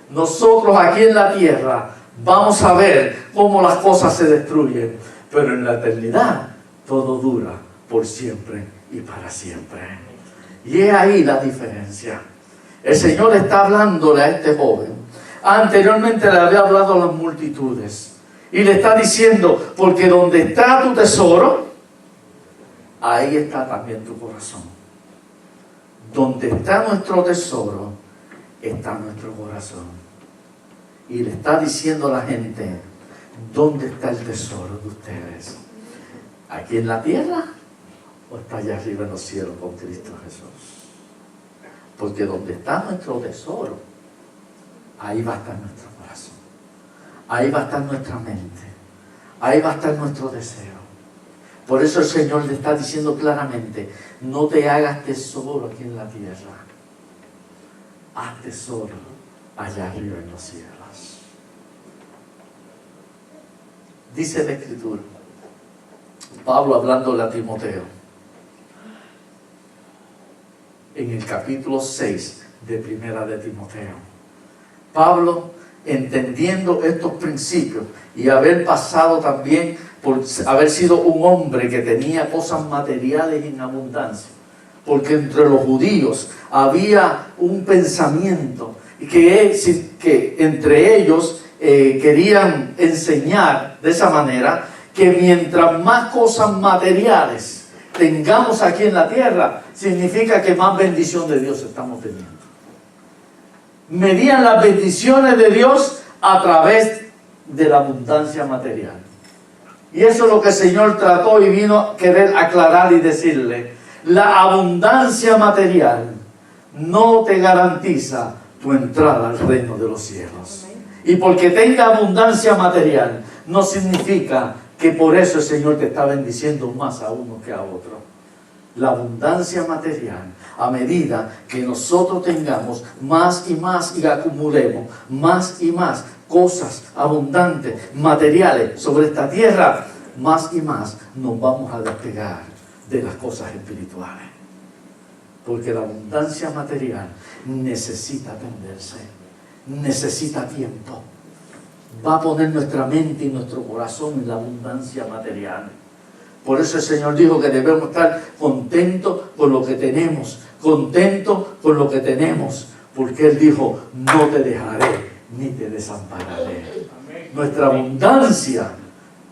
Nosotros aquí en la tierra vamos a ver cómo las cosas se destruyen, pero en la eternidad todo dura por siempre y para siempre. Y es ahí la diferencia. El Señor está hablándole a este joven Anteriormente le había hablado a las multitudes. Y le está diciendo, porque donde está tu tesoro, ahí está también tu corazón. Donde está nuestro tesoro, está nuestro corazón. Y le está diciendo a la gente, ¿dónde está el tesoro de ustedes? ¿Aquí en la tierra o está allá arriba en los cielos con Cristo Jesús? Porque donde está nuestro tesoro, ahí va a estar nuestro corazón. Ahí va a estar nuestra mente. Ahí va a estar nuestro deseo. Por eso el Señor le está diciendo claramente, no te hagas tesoro aquí en la tierra. Haz tesoro allá arriba en los cielos. Dice la Escritura, Pablo hablándole a Timoteo, en el capítulo 6 de Primera de Timoteo. Pablo, entendiendo estos principios y haber pasado también por haber sido un hombre que tenía cosas materiales en abundancia, porque entre los judíos había un pensamiento que entre ellos querían enseñar de esa manera, que mientras más cosas materiales tengamos aquí en la tierra, significa que más bendición de Dios estamos teniendo. Medían las bendiciones de Dios a través de la abundancia material. Y eso es lo que el Señor trató y vino a querer aclarar y decirle. La abundancia material no te garantiza tu entrada al reino de los cielos. Y porque tenga abundancia material, no significa que por eso el Señor te está bendiciendo más a uno que a otro. La abundancia material, a medida que nosotros tengamos más y más y acumulemos más y más cosas abundantes, materiales sobre esta tierra, más y más nos vamos a despegar de las cosas espirituales. Porque la abundancia material necesita atenderse, necesita tiempo. Va a poner nuestra mente y nuestro corazón en la abundancia material. Por eso el Señor dijo que debemos estar contentos con lo que tenemos, contentos con lo que tenemos, porque Él dijo, no te dejaré ni te desampararé. Nuestra abundancia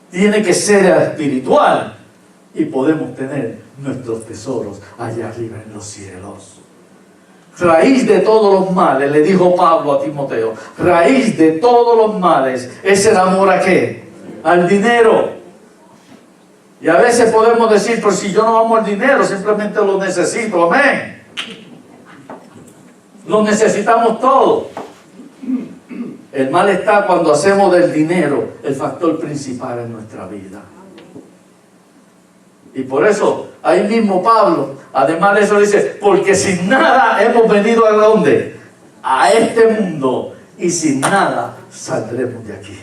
tiene que ser espiritual y podemos tener nuestros tesoros allá arriba en los cielos. Raíz de todos los males, le dijo Pablo a Timoteo, raíz de todos los males es el amor ¿a qué? Al dinero. Y a veces podemos decir, pero si yo no amo el dinero, simplemente lo necesito, amén. Lo necesitamos todo. El mal está cuando hacemos del dinero el factor principal en nuestra vida. Y por eso, ahí mismo Pablo, además de eso dice, porque sin nada hemos venido ¿a dónde? A este mundo, y sin nada saldremos de aquí.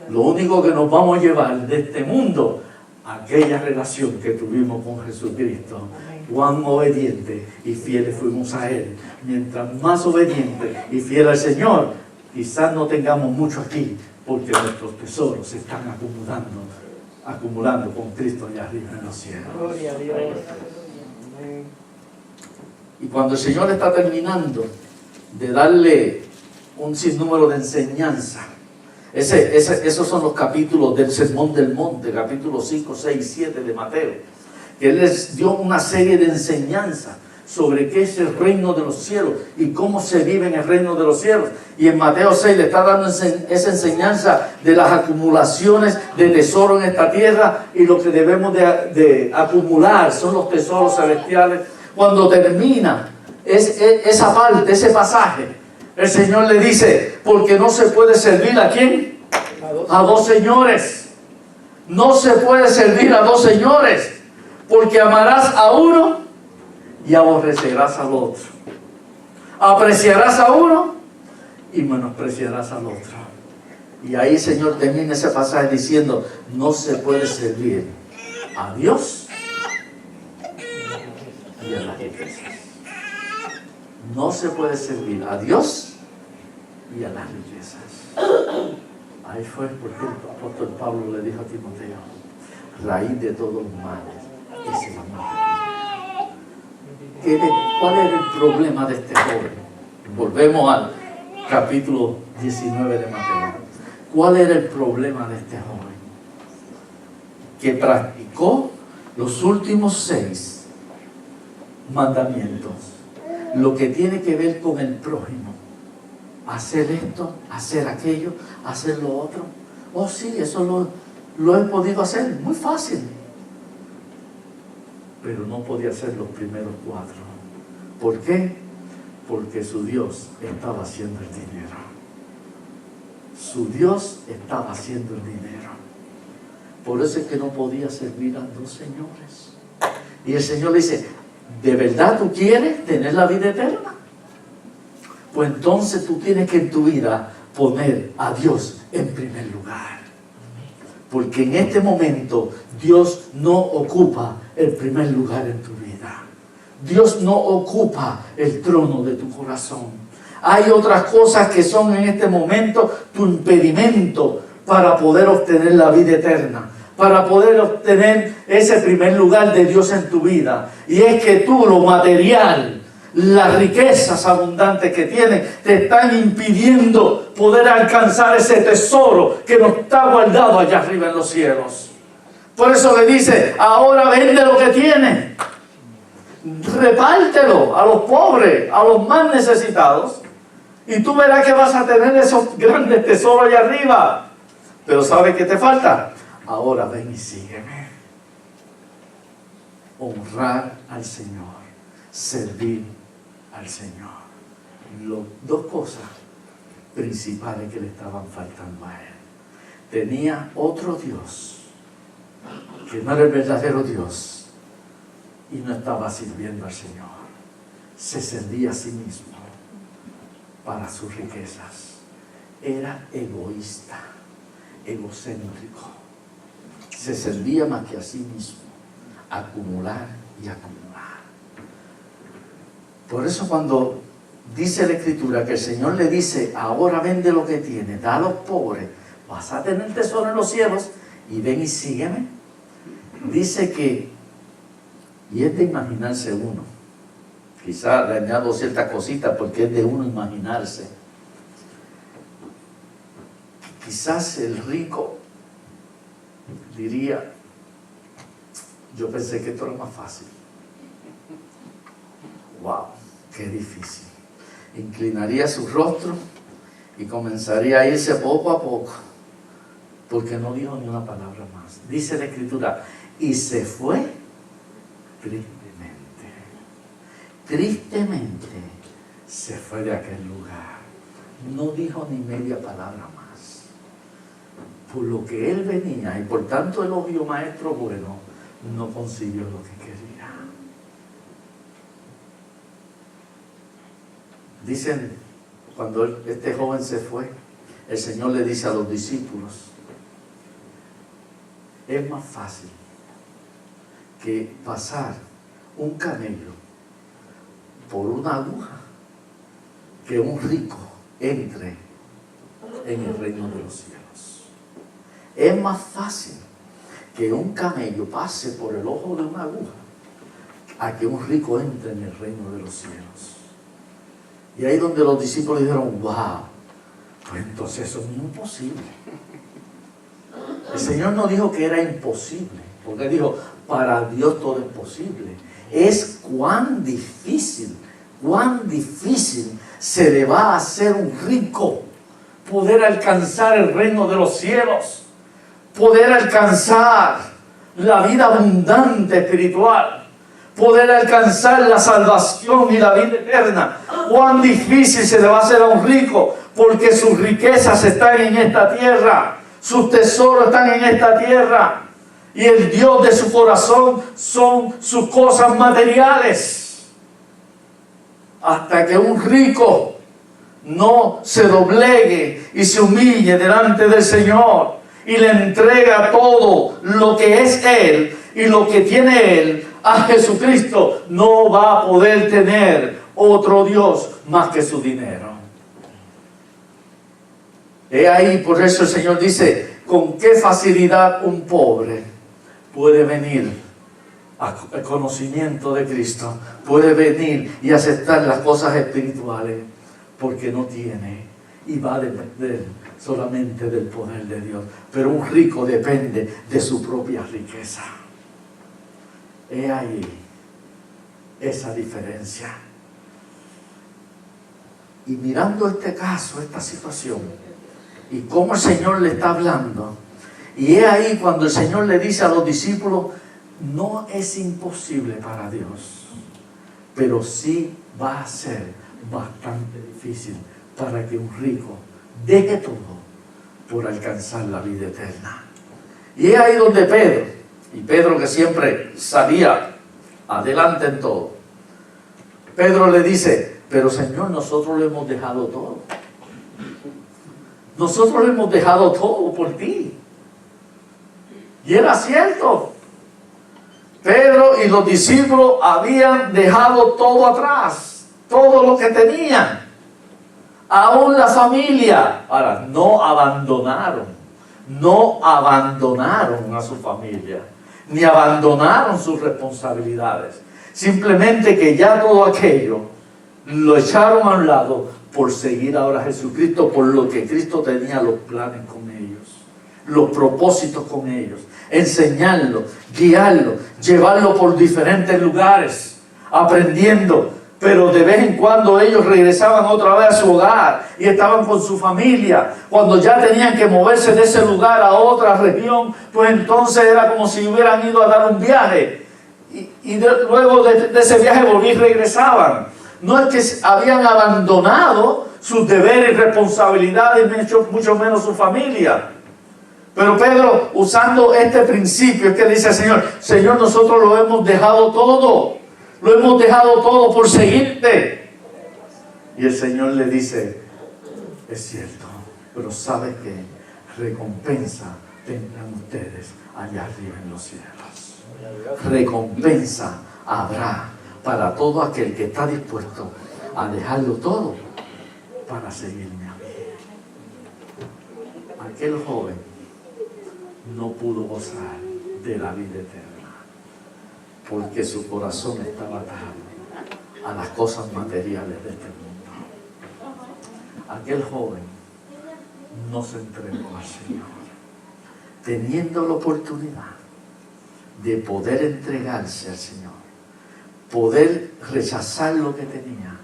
Lo único que nos vamos a llevar de este mundo, aquella relación que tuvimos con Jesucristo, cuán obediente y fieles fuimos a Él. Mientras más obediente y fiel al Señor, quizás no tengamos mucho aquí, porque nuestros tesoros se están acumulando con Cristo allá arriba en los cielos. Gloria a Dios. Y cuando el Señor está terminando de darle un sinnúmero de enseñanza, esos son los capítulos del Sermón del Monte, capítulos 5, 6 y 7 de Mateo, que Él les dio una serie de enseñanzas sobre qué es el reino de los cielos y cómo se vive en el reino de los cielos. Y en Mateo 6 le está dando esa enseñanza de las acumulaciones de tesoro en esta tierra, y lo que debemos de acumular son los tesoros celestiales. Cuando termina esa parte, ese pasaje, el Señor le dice, porque no se puede servir ¿a quién? A dos señores. No se puede servir a dos señores, porque amarás a uno y aborrecerás al otro. Apreciarás a uno y menospreciarás al otro. Y ahí el Señor termina ese pasaje diciendo, no se puede servir a Dios y a las riquezas. No se puede servir a Dios y a las riquezas. Ahí fue porque el apóstol Pablo le dijo a Timoteo, raíz de todos los males es el amor. ¿Cuál era el problema de este joven? Volvemos al capítulo 19 de Mateo. ¿Cuál era el problema de este joven? Que practicó los últimos 6 mandamientos. Lo que tiene que ver con el prójimo. Hacer esto, hacer aquello, hacer lo otro. Oh sí, eso lo he podido hacer, muy fácil. Pero no podía hacer los primeros 4. ¿Por qué? Porque su Dios estaba haciendo el dinero. Su Dios estaba haciendo el dinero. Por eso es que no podía servir a 2 señores. Y el Señor le dice, ¿de verdad tú quieres tener la vida eterna? Pues entonces tú tienes que en tu vida poner a Dios en primer lugar. Porque en este momento Dios no ocupa el primer lugar en tu vida. Dios no ocupa el trono de tu corazón. Hay otras cosas que son en este momento tu impedimento para poder obtener la vida eterna, para poder obtener ese primer lugar de Dios en tu vida. Y es que tú, lo material, las riquezas abundantes que tienes, te están impidiendo poder alcanzar ese tesoro que nos está guardado allá arriba en los cielos. Por eso le dice, ahora vende lo que tienes, repártelo a los pobres, a los más necesitados, y tú verás que vas a tener esos grandes tesoros allá arriba. Pero ¿sabes qué te falta? Ahora ven y sígueme. Honrar al Señor, servir al Señor. Las 2 cosas principales que le estaban faltando a él. Tenía otro Dios, que no era el verdadero Dios, y no estaba sirviendo al Señor. Se servía a sí mismo para sus riquezas. Era egoísta, egocéntrico. Se servía más que a sí mismo. Acumular y acumular. Por eso cuando dice la Escritura que el Señor le dice, ahora vende lo que tienes, da a los pobres, vas a tener tesoro en los cielos, y ven y sígueme. Dice que, y es de imaginarse uno, quizá le añado ciertas cositas porque es de uno imaginarse. Quizás el rico diría, yo pensé que esto era más fácil. Wow, qué difícil. Inclinaría su rostro y comenzaría a irse poco a poco, porque no dijo ni una palabra más. Dice la Escritura, y se fue tristemente. Tristemente se fue de aquel lugar. No dijo ni media palabra más. Por lo que él venía, y por tanto elogio maestro bueno, no consiguió lo que quería. Dicen, cuando este joven se fue, el Señor le dice a los discípulos, es más fácil que pasar un camello por una aguja que un rico entre en el reino de los cielos. Es más fácil que un camello pase por el ojo de una aguja a que un rico entre en el reino de los cielos. Y ahí donde los discípulos dijeron, wow, pues entonces eso es imposible. El Señor no dijo que era imposible, porque dijo, para Dios todo es posible. Es cuán difícil se le va a hacer un rico poder alcanzar el reino de los cielos, poder alcanzar la vida abundante espiritual, poder alcanzar la salvación y la vida eterna. Cuán difícil se le va a hacer a un rico, porque sus riquezas están en esta tierra, sus tesoros están en esta tierra, y el Dios de su corazón son sus cosas materiales. Hasta que un rico no se doblegue y se humille delante del Señor y le entrega todo lo que es Él y lo que tiene Él a Jesucristo, no va a poder tener otro Dios más que su dinero. He ahí, por eso el Señor dice, con qué facilidad un pobre puede venir al conocimiento de Cristo, puede venir y aceptar las cosas espirituales, porque no tiene y va a depender solamente del poder de Dios. Pero un rico depende de su propia riqueza. He ahí esa diferencia. Y mirando este caso, esta situación, y cómo el Señor le está hablando, y he ahí cuando el Señor le dice a los discípulos, no es imposible para Dios, pero sí va a ser bastante difícil para que un rico deje todo por alcanzar la vida eterna. Y es ahí donde Pedro, y Pedro que siempre salía adelante en todo, Pedro le dice, pero Señor, nosotros lo hemos dejado todo. Nosotros lo hemos dejado todo por ti. Y era cierto. Pedro y los discípulos habían dejado todo atrás, todo lo que tenían, aún la familia. Ahora, no abandonaron a su familia, ni abandonaron sus responsabilidades. Simplemente que ya todo aquello lo echaron a un lado por seguir ahora a Jesucristo, por lo que Cristo tenía los planes con ellos, los propósitos con ellos. Enseñarlo, guiarlo, llevarlo por diferentes lugares, aprendiendo. Pero de vez en cuando ellos regresaban otra vez a su hogar y estaban con su familia. Cuando ya tenían que moverse de ese lugar a otra región, pues entonces era como si hubieran ido a dar un viaje. Luego de ese viaje volvían y regresaban. No es que habían abandonado sus deberes y responsabilidades, mucho menos su familia. Pero Pedro, usando este principio, es que dice al Señor, Señor, nosotros lo hemos dejado todo. Lo hemos dejado todo por seguirte. Y el Señor le dice, es cierto, pero ¿sabe qué? Recompensa tendrán ustedes allá arriba en los cielos. Recompensa habrá para todo aquel que está dispuesto a dejarlo todo para seguirme a mí. Aquel joven no pudo gozar de la vida eterna porque su corazón estaba atado a las cosas materiales de este mundo. Aquel joven no se entregó al Señor, teniendo la oportunidad de poder entregarse al Señor, poder rechazar lo que tenía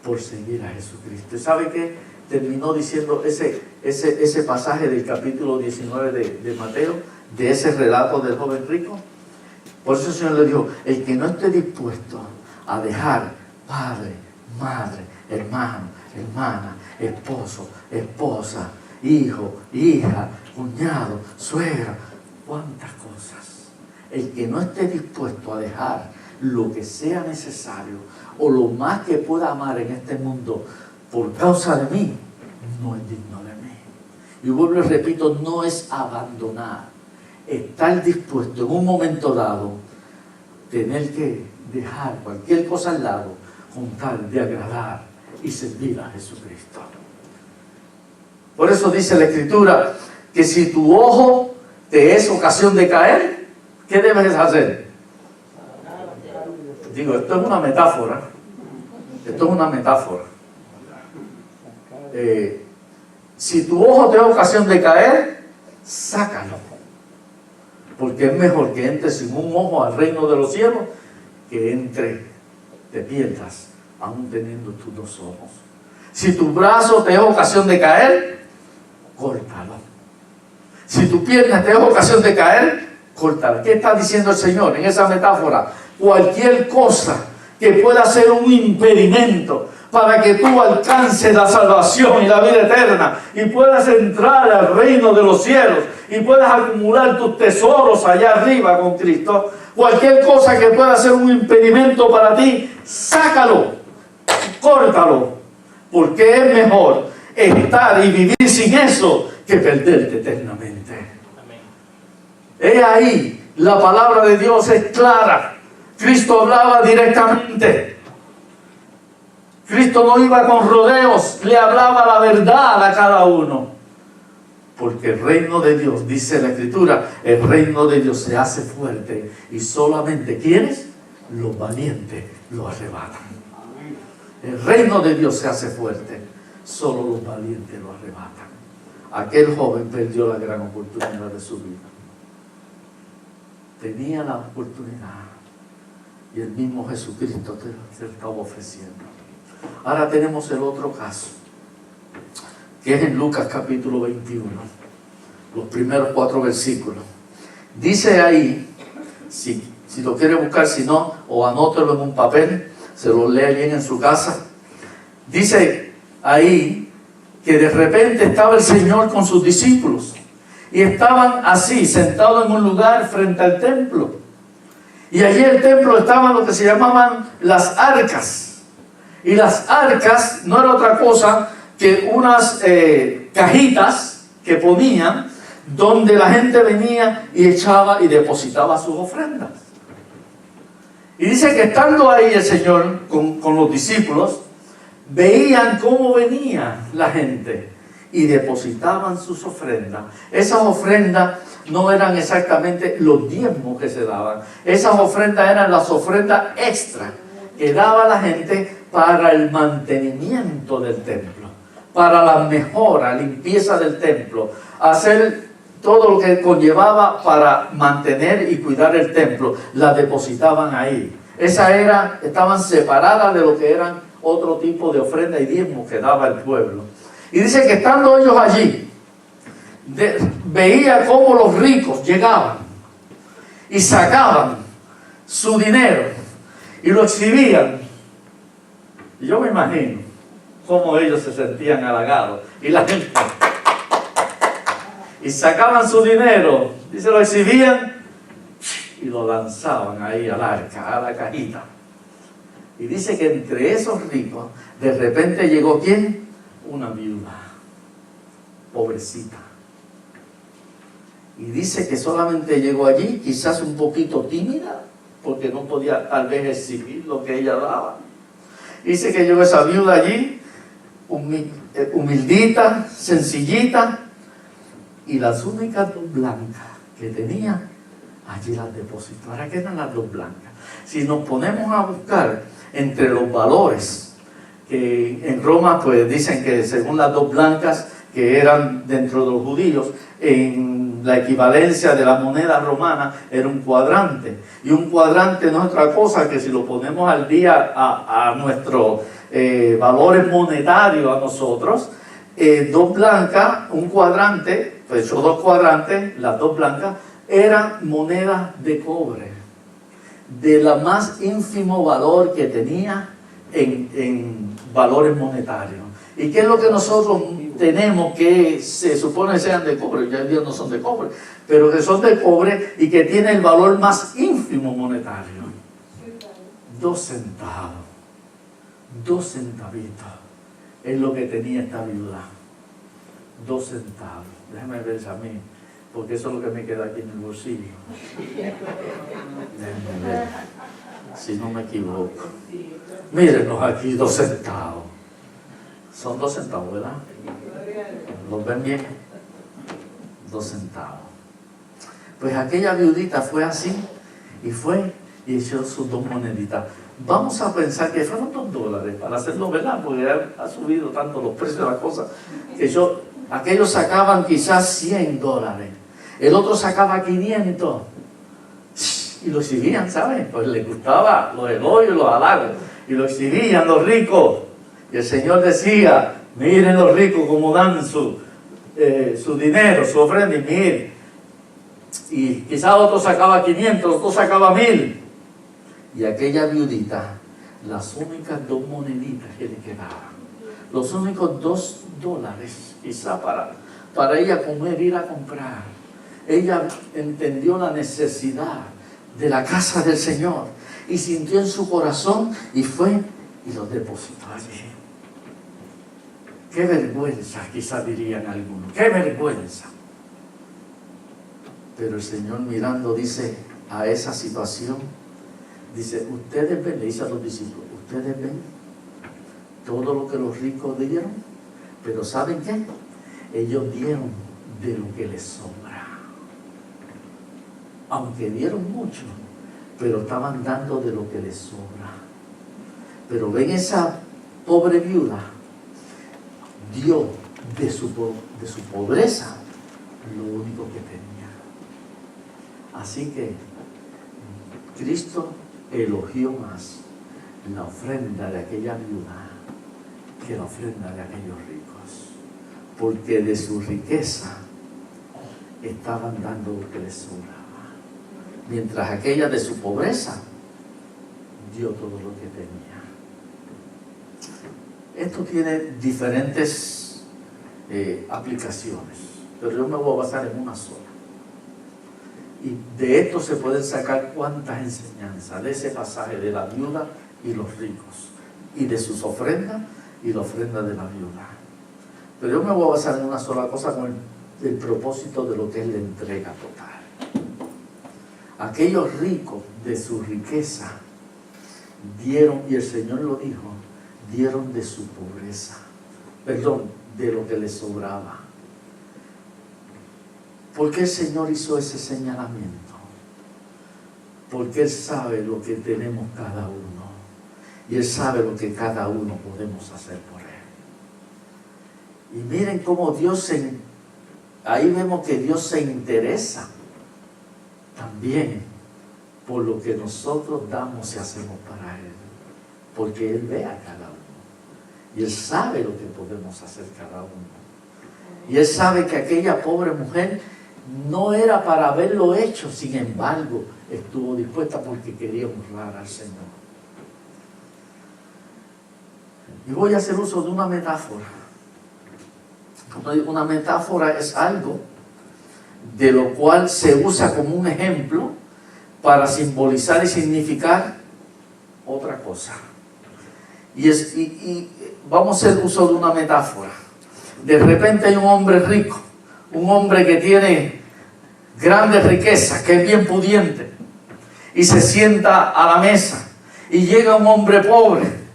por seguir a Jesucristo. ¿Y sabe qué? Terminó diciendo ese pasaje del capítulo 19 de Mateo, de ese relato del joven rico. Por eso el Señor le dijo, el que no esté dispuesto a dejar padre, madre, hermano, hermana, esposo, esposa, hijo, hija, cuñado, suegra, cuántas cosas. El que no esté dispuesto a dejar lo que sea necesario o lo más que pueda amar en este mundo por causa de mí, no es digno de mí. Y vuelvo y repito, no es abandonar. Estar dispuesto en un momento dado, tener que dejar cualquier cosa al lado con tal de agradar y servir a Jesucristo. Por eso dice la Escritura que si tu ojo te es ocasión de caer, ¿qué debes hacer? Digo, esto es una metáfora. Esto es una metáfora. Si tu ojo te es ocasión de caer, sácalo. Porque es mejor que entres sin un ojo al reino de los cielos que te pierdas aún teniendo tus dos ojos. Si tu brazo te es ocasión de caer, córtalo. Si tu pierna te es ocasión de caer, córtala. ¿Qué está diciendo el Señor en esa metáfora? Cualquier cosa que pueda ser un impedimento para que tú alcances la salvación y la vida eterna y puedas entrar al reino de los cielos y puedas acumular tus tesoros allá arriba con Cristo. Cualquier cosa que pueda ser un impedimento para ti, sácalo, córtalo, porque es mejor estar y vivir sin eso que perderte eternamente. He ahí, la palabra de Dios es clara. Cristo hablaba directamente. Cristo no iba con rodeos, le hablaba la verdad a cada uno. Porque el reino de Dios, dice la Escritura, el reino de Dios se hace fuerte y solamente ¿quiénes? Los valientes lo arrebatan. El reino de Dios se hace fuerte, solo los valientes lo arrebatan. Aquel joven perdió la gran oportunidad de su vida. Tenía la oportunidad y el mismo Jesucristo te estaba ofreciendo. Ahora tenemos el otro caso, que es en Lucas capítulo 21, los primeros 4 versículos. Dice ahí, si lo quiere buscar, si no, o anótelo en un papel, se lo lee bien en su casa. Dice ahí que de repente estaba el Señor con sus discípulos y estaban así, sentados en un lugar frente al templo. Y allí el templo estaban lo que se llamaban las arcas. Y las arcas no era otra cosa que unas cajitas que ponían donde la gente venía y echaba y depositaba sus ofrendas. Y dice que estando ahí el Señor con los discípulos, veían cómo venía la gente y depositaban sus ofrendas. Esas ofrendas no eran exactamente los diezmos que se daban. Esas ofrendas eran las ofrendas extra que daba la gente para el mantenimiento del templo, para la mejora, limpieza del templo, hacer todo lo que conllevaba para mantener y cuidar el templo, la depositaban ahí. Estaban separadas de lo que eran otro tipo de ofrenda y diezmos que daba el pueblo. Y dice que estando ellos allí, veía cómo los ricos llegaban y sacaban su dinero y lo exhibían. Y yo me imagino cómo ellos se sentían halagados. Y la gente... Y sacaban su dinero, dice, lo exhibían y lo lanzaban ahí al arca, a la cajita. Y dice que entre esos ricos, de repente llegó ¿quién? Una viuda, pobrecita. Y dice que solamente llegó allí, quizás un poquito tímida, porque no podía tal vez exhibir lo que ella daba. Dice que llegó esa viuda allí, humildita, sencillita, y las únicas 2 blancas que tenía, allí las depositó. ¿Para qué eran las 2 blancas? Si nos ponemos a buscar entre los valores, que en Roma pues dicen que según las 2 blancas que eran dentro de los judíos, en la equivalencia de la moneda romana era un cuadrante. Y un cuadrante no es otra cosa que si lo ponemos al día a nuestros valores monetarios a nosotros, 2 blancas, un cuadrante, pues esos 2 cuadrantes, las 2 blancas, eran monedas de cobre, de la más ínfimo valor que tenía en valores monetarios. ¿Y qué es lo que nosotros tenemos que se supone sean de cobre? Ya hoy día no son de cobre, pero que son de cobre y que tienen el valor más ínfimo monetario. 2 centavos, 2 centavitos. Es lo que tenía esta viuda. 2 centavos. Déjame ver a mí, porque eso es lo que me queda aquí en el bolsillo. Déjame ver, si no me equivoco. Mírenlos aquí, 2 centavos. Son 2 centavos, ¿verdad? ¿Los ven bien? 2 centavos. Pues aquella viudita fue así, y fue y echó sus 2 moneditas. Vamos a pensar que fueron $2, para hacerlo, ¿verdad? Porque ha subido tanto los precios de las cosas, que aquellos sacaban quizás $100. El otro sacaba 500. Y lo exhibían, ¿saben? Pues les gustaba los elogios y los halagos. Y lo exhibían los ricos. Y el Señor decía, miren los ricos cómo dan su dinero, su ofrenda, y miren. Y quizás otro sacaba 500, otro sacaba 1000. Y aquella viudita, las únicas 2 moneditas que le quedaban, los únicos $2, quizá para ella comer, ir a comprar. Ella entendió la necesidad de la casa del Señor y sintió en su corazón y fue y lo depositó allí. Qué vergüenza, quizá dirían algunos, qué vergüenza. Pero el Señor mirando dice a esa situación, dice, ustedes ven, le dice a los discípulos, ustedes ven todo lo que los ricos dieron, pero ¿saben qué? Ellos dieron de lo que les sobra. Aunque dieron mucho, pero estaban dando de lo que les sobra. Pero ven esa pobre viuda, dio de su pobreza lo único que tenía. Así que Cristo elogió más la ofrenda de aquella viuda que la ofrenda de aquellos ricos, porque de su riqueza estaban dando lo que les sobraba, mientras aquella de su pobreza dio todo lo que tenía. Esto tiene diferentes aplicaciones, pero yo me voy a basar en una sola. Y de esto se pueden sacar cuantas enseñanzas de ese pasaje de la viuda y los ricos, y de sus ofrendas y la ofrenda de la viuda. Pero yo me voy a basar en una sola cosa, con el propósito de lo que es la entrega total. Aquellos ricos de su riqueza dieron, y el Señor lo dijo, dieron de su pobreza, perdón, de lo que les sobraba. ¿Por qué el Señor hizo ese señalamiento? Porque Él sabe lo que tenemos cada uno, y Él sabe lo que cada uno podemos hacer por Él. Y miren cómo Dios ahí vemos que Dios se interesa también por lo que nosotros damos y hacemos para Él, porque Él ve a cada uno y Él sabe lo que podemos hacer cada uno, y Él sabe que aquella pobre mujer no era para haberlo hecho, sin embargo estuvo dispuesta porque quería honrar al Señor. Y voy a hacer uso de una metáfora. Una metáfora es algo de lo cual se usa como un ejemplo para simbolizar y significar otra cosa. Y vamos a hacer uso de una metáfora. De repente hay un hombre rico, un hombre que tiene grandes riquezas, que es bien pudiente, y se sienta a la mesa, y llega un hombre pobre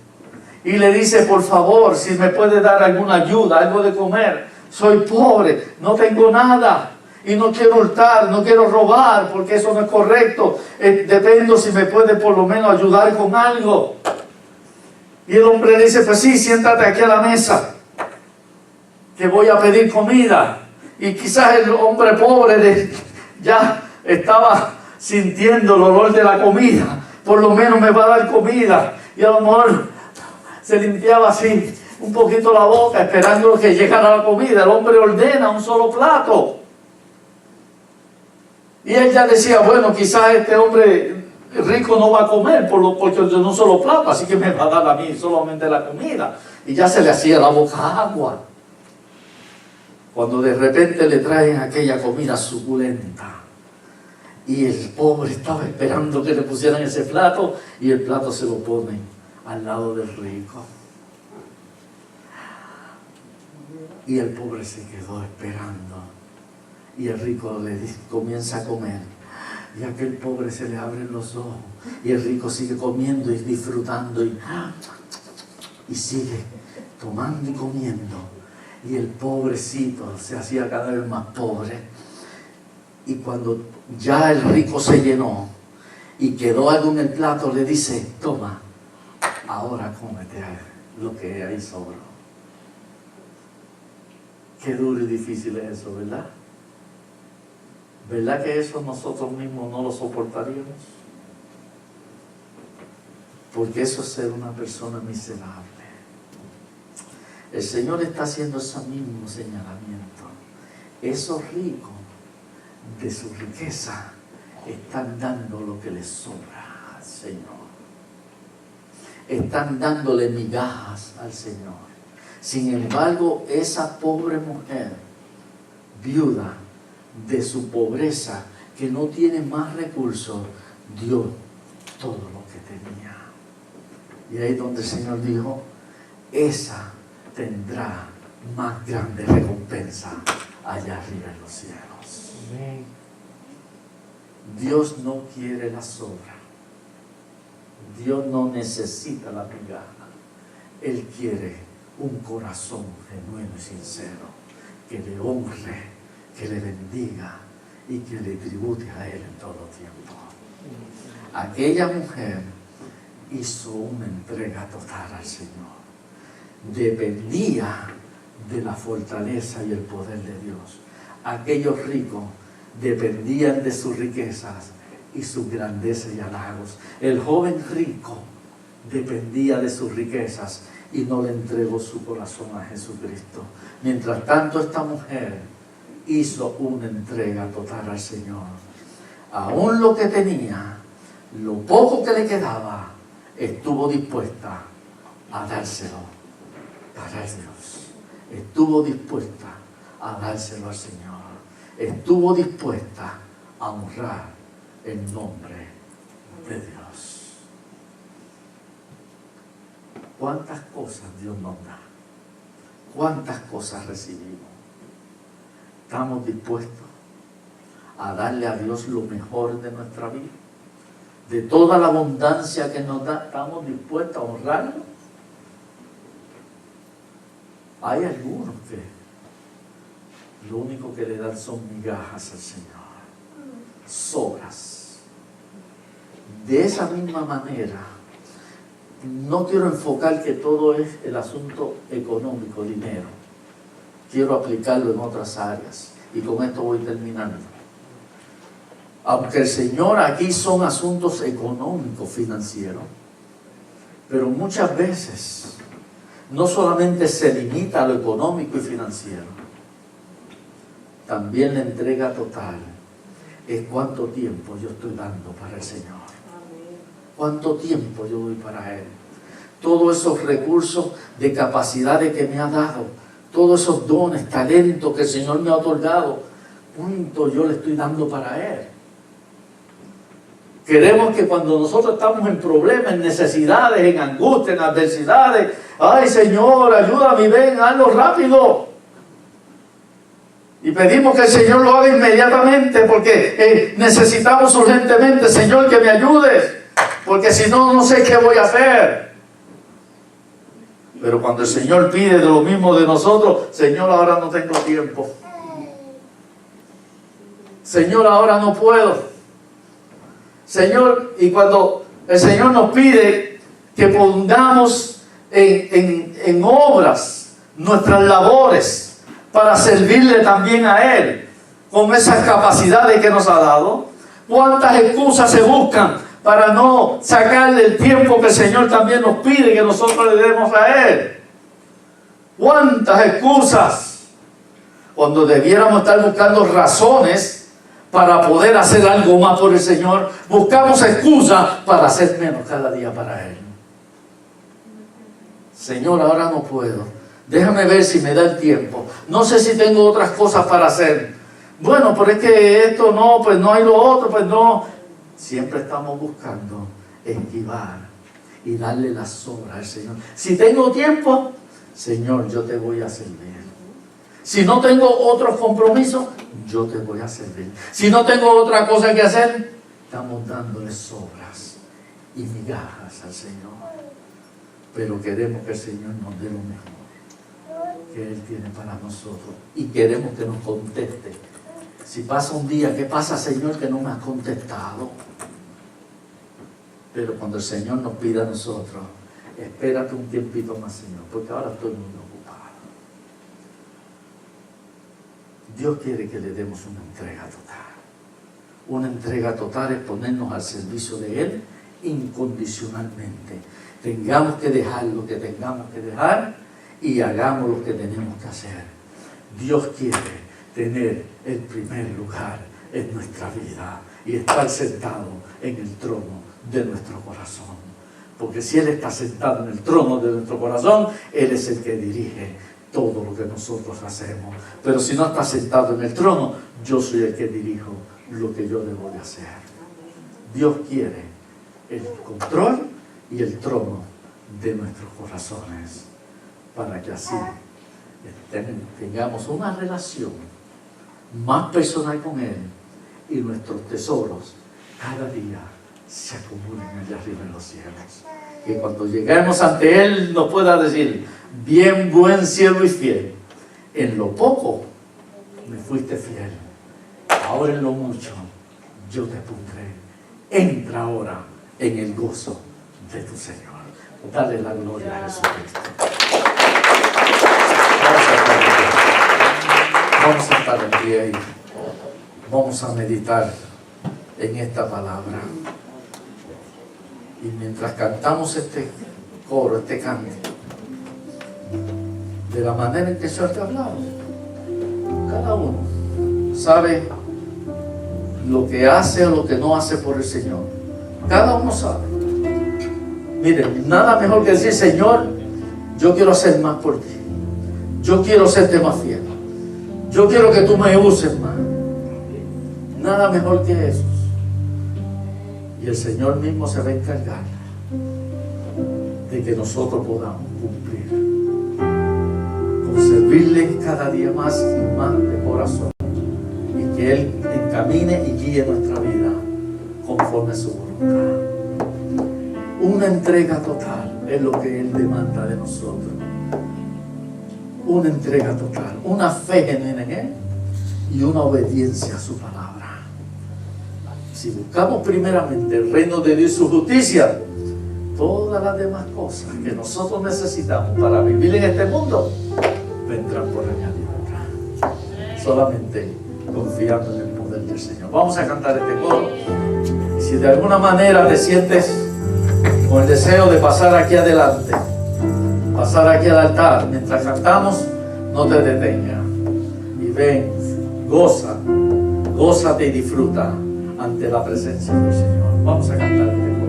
y le dice: por favor, si me puede dar alguna ayuda, algo de comer, soy pobre, no tengo nada, y no quiero hurtar, no quiero robar, porque eso no es correcto, dependo si me puede por lo menos ayudar con algo. Y el hombre le dice: pues sí, siéntate aquí a la mesa, que voy a pedir comida. Y quizás el hombre pobre ya estaba sintiendo el olor de la comida, por lo menos me va a dar comida, y a lo mejor se limpiaba así un poquito la boca esperando que llegara la comida. El hombre ordena un solo plato, y él ya decía: bueno, quizás este hombre rico no va a comer porque de un solo plato, así que me va a dar a mí solamente la comida. Y ya se le hacía la boca agua, cuando de repente le traen aquella comida suculenta, y el pobre estaba esperando que le pusieran ese plato, y el plato se lo ponen al lado del rico, y el pobre se quedó esperando, y el rico comienza a comer, y a aquel pobre se le abren los ojos, y el rico sigue comiendo y disfrutando, y sigue tomando y comiendo, y el pobrecito se hacía cada vez más pobre. Y cuando ya el rico se llenó y quedó algo en el plato, le dice: toma, ahora cómete lo que ahí sobró. Qué duro y difícil es eso, ¿verdad? ¿Verdad que eso nosotros mismos no lo soportaríamos? Porque eso es ser una persona miserable. El Señor está haciendo ese mismo señalamiento. Esos ricos de su riqueza están dando lo que les sobra al Señor. Están dándole migajas al Señor. Sin embargo, esa pobre mujer, viuda de su pobreza, que no tiene más recursos, dio todo lo que tenía. Y ahí es donde el Señor dijo: esa tendrá más grande recompensa allá arriba en los cielos. Amén. Dios no quiere la sobra. Dios no necesita la migaja. Él quiere un corazón genuino y sincero, que le honre, que le bendiga y que le tribute a Él en todo tiempo. Aquella mujer hizo una entrega total al Señor. Dependía de la fortaleza y el poder de Dios. Aquellos ricos dependían de sus riquezas y sus grandezas y halagos. El joven rico dependía de sus riquezas y no le entregó su corazón a Jesucristo. Mientras tanto, esta mujer hizo una entrega total al Señor. Aún lo que tenía, lo poco que le quedaba, estuvo dispuesta a dárselo para Dios. Estuvo dispuesta a dárselo al Señor. Estuvo dispuesta a honrar el nombre de Dios. ¿Cuántas cosas Dios nos da? ¿Cuántas cosas recibimos? ¿Estamos dispuestos a darle a Dios lo mejor de nuestra vida? De toda la abundancia que nos da, ¿estamos dispuestos a honrarlo? Hay algunos que lo único que le dan son migajas al Señor, sobras. De esa misma manera, no quiero enfocar que todo es el asunto económico, dinero. Quiero aplicarlo en otras áreas. Y con esto voy terminando. Aunque el Señor aquí son asuntos económicos, financieros, pero muchas veces no solamente se limita a lo económico y financiero, también la entrega total es cuánto tiempo yo estoy dando para el Señor. ¿Cuánto tiempo yo doy para Él? Todos esos recursos de capacidades que me ha dado, todos esos dones, talentos que el Señor me ha otorgado, ¿cuánto yo le estoy dando para Él? Queremos que cuando nosotros estamos en problemas, en necesidades, en angustia, en adversidades, ¡ay, Señor, ayúdame, ven, hazlo rápido! Y pedimos que el Señor lo haga inmediatamente porque necesitamos urgentemente, Señor, que me ayudes, porque si no, no sé qué voy a hacer. Pero cuando el Señor pide de lo mismo de nosotros, Señor, ahora no tengo tiempo. Señor, ahora no puedo. Señor, y cuando el Señor nos pide que pongamos en obras nuestras labores para servirle también a Él, con esas capacidades que nos ha dado, ¿cuántas excusas se buscan para no sacarle el tiempo que el Señor también nos pide que nosotros le demos a Él? ¿Cuántas excusas? Cuando debiéramos estar buscando razones para poder hacer algo más por el Señor, buscamos excusas para hacer menos cada día para Él. Señor, ahora no puedo. Déjame ver si me da el tiempo. No sé si tengo otras cosas para hacer. Bueno, pero es que esto no, pues no hay lo otro, pues no. Siempre estamos buscando esquivar y darle la sobra al Señor. Si tengo tiempo, Señor, yo te voy a servir. Si no tengo otros compromisos, yo te voy a servir. Si no tengo otra cosa que hacer, estamos dándole sobras y migajas al Señor. Pero queremos que el Señor nos dé lo mejor que Él tiene para nosotros. Y queremos que nos conteste. Si pasa un día, ¿qué pasa, Señor, que no me has contestado? Pero cuando el Señor nos pide a nosotros, espérate un tiempito más, Señor, porque ahora estoy muy ocupado. Dios quiere que le demos una entrega total. Una entrega total es ponernos al servicio de Él incondicionalmente. Tengamos que dejar lo que tengamos que dejar y hagamos lo que tenemos que hacer. Dios quiere tener el primer lugar en nuestra vida y estar sentado en el trono de nuestro corazón. Porque si Él está sentado en el trono de nuestro corazón, Él es el que dirige todo lo que nosotros hacemos. Pero si no está sentado en el trono, yo soy el que dirijo lo que yo debo de hacer. Dios quiere el control y el trono de nuestros corazones para que así tengamos una relación más personal con Él y nuestros tesoros cada día se acumulen allá arriba en los cielos. Que cuando lleguemos ante Él nos pueda decir: bien, buen siervo y fiel, en lo poco me fuiste fiel, ahora en lo mucho yo te pondré. Entra ahora en el gozo de tu Señor. Dale la gloria a Jesucristo. Vamos a estar en pie y vamos a meditar en esta palabra. Y mientras cantamos este coro, este canto, de la manera en que el Señor te ha hablado, cada uno sabe lo que hace o lo que no hace por el Señor. Cada uno sabe. Miren, nada mejor que decir: Señor, yo quiero hacer más por ti. Yo quiero serte más fiel. Yo quiero que tú me uses más. Nada mejor que eso. Y el Señor mismo se va a encargar de que nosotros podamos cumplir con servirle cada día más y más de corazón, y que Él encamine y guíe nuestra vida conforme a su voluntad. Una entrega total es lo que Él demanda de nosotros. Una entrega total, una fe genuina en Él y una obediencia a su palabra. Si buscamos primeramente el reino de Dios y su justicia, todas las demás cosas que nosotros necesitamos para vivir en este mundo vendrán por añadidura. Solamente confiando en el poder del Señor. Vamos a cantar este coro. Y si de alguna manera te sientes con el deseo de pasar aquí adelante, pasar aquí al altar, mientras cantamos, no te detengas. Y ven, gózate y disfruta ante la presencia del Señor. Vamos a cantar este coro.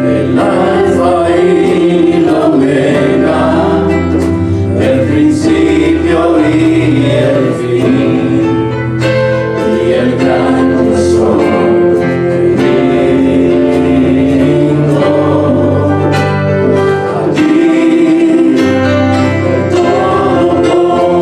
El alfa y la omega, el principio y el fin, y el gran sol divino. A ti, el Todopoderoso,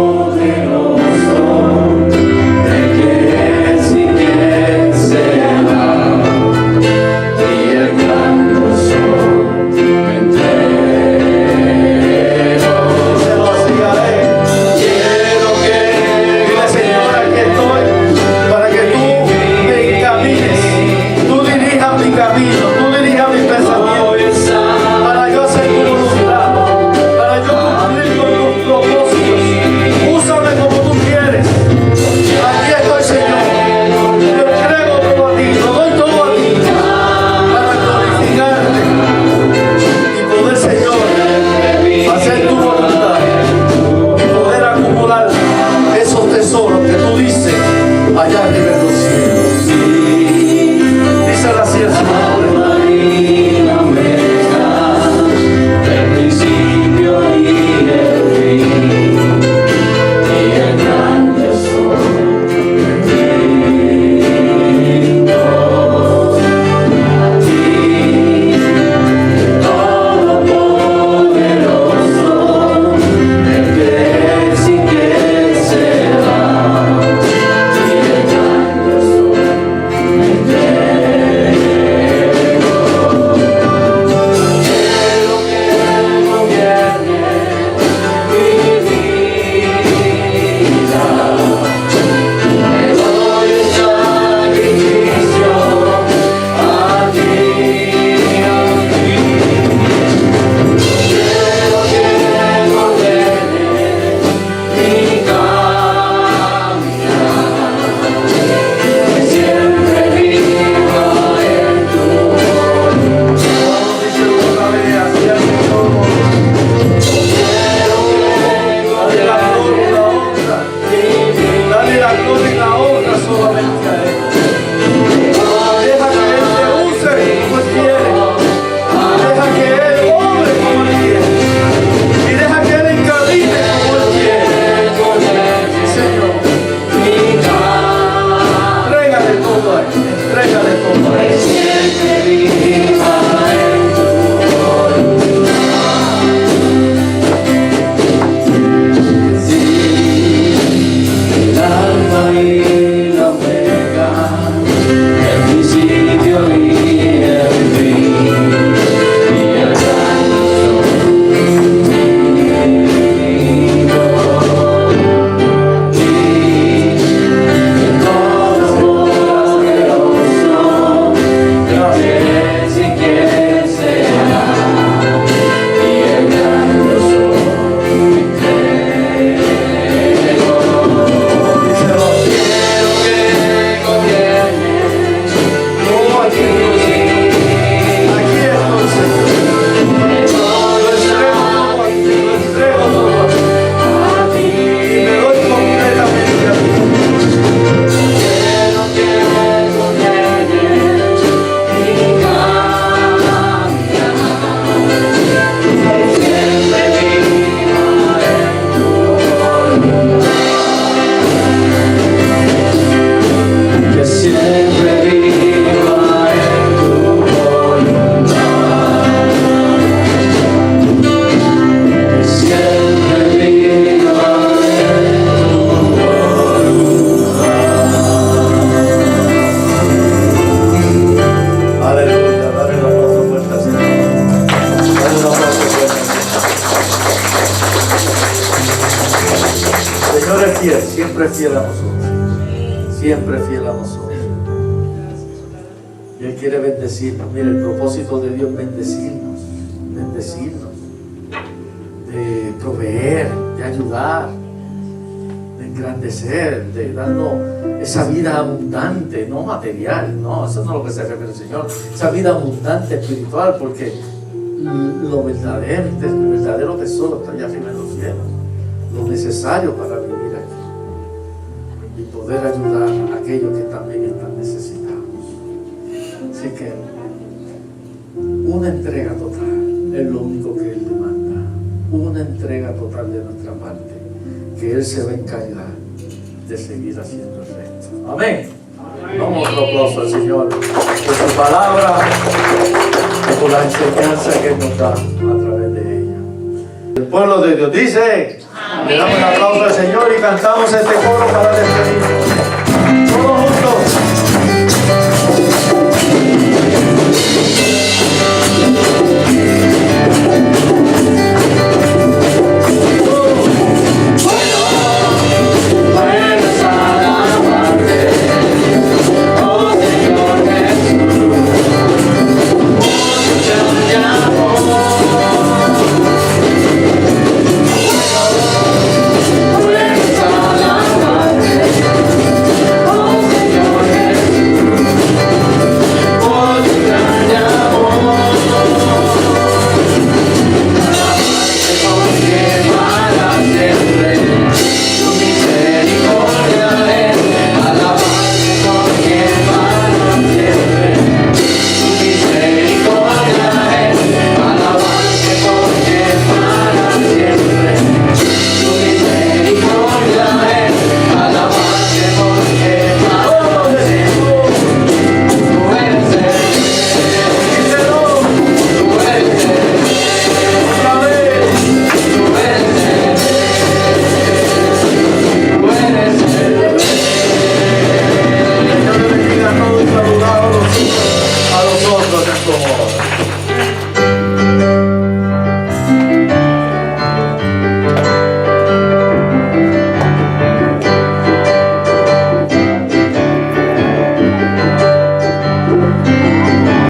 siempre fiel a nosotros. Siempre fiel a nosotros. Y Él quiere bendecirnos. Mire, el propósito de Dios es bendecirnos, de proveer, de ayudar, de engrandecer, de darnos esa vida abundante, no material, no, eso no es lo que se refiere el Señor, esa vida abundante espiritual, porque lo verdadero, el verdadero tesoro está allá arriba en los cielos, lo necesario para vivir aquí y poder ayudar a aquellos que también están necesitados. Así que una entrega total es lo único que Él demanda, una entrega total de nuestra parte, que Él se va a encargar de seguir haciendo el resto. Amén. Damos otro aplauso al Señor por su palabra y por la enseñanza que Él nos da a través de ella. El pueblo de Dios dice, le damos un aplauso al Señor y cantamos este coro para despedirnos.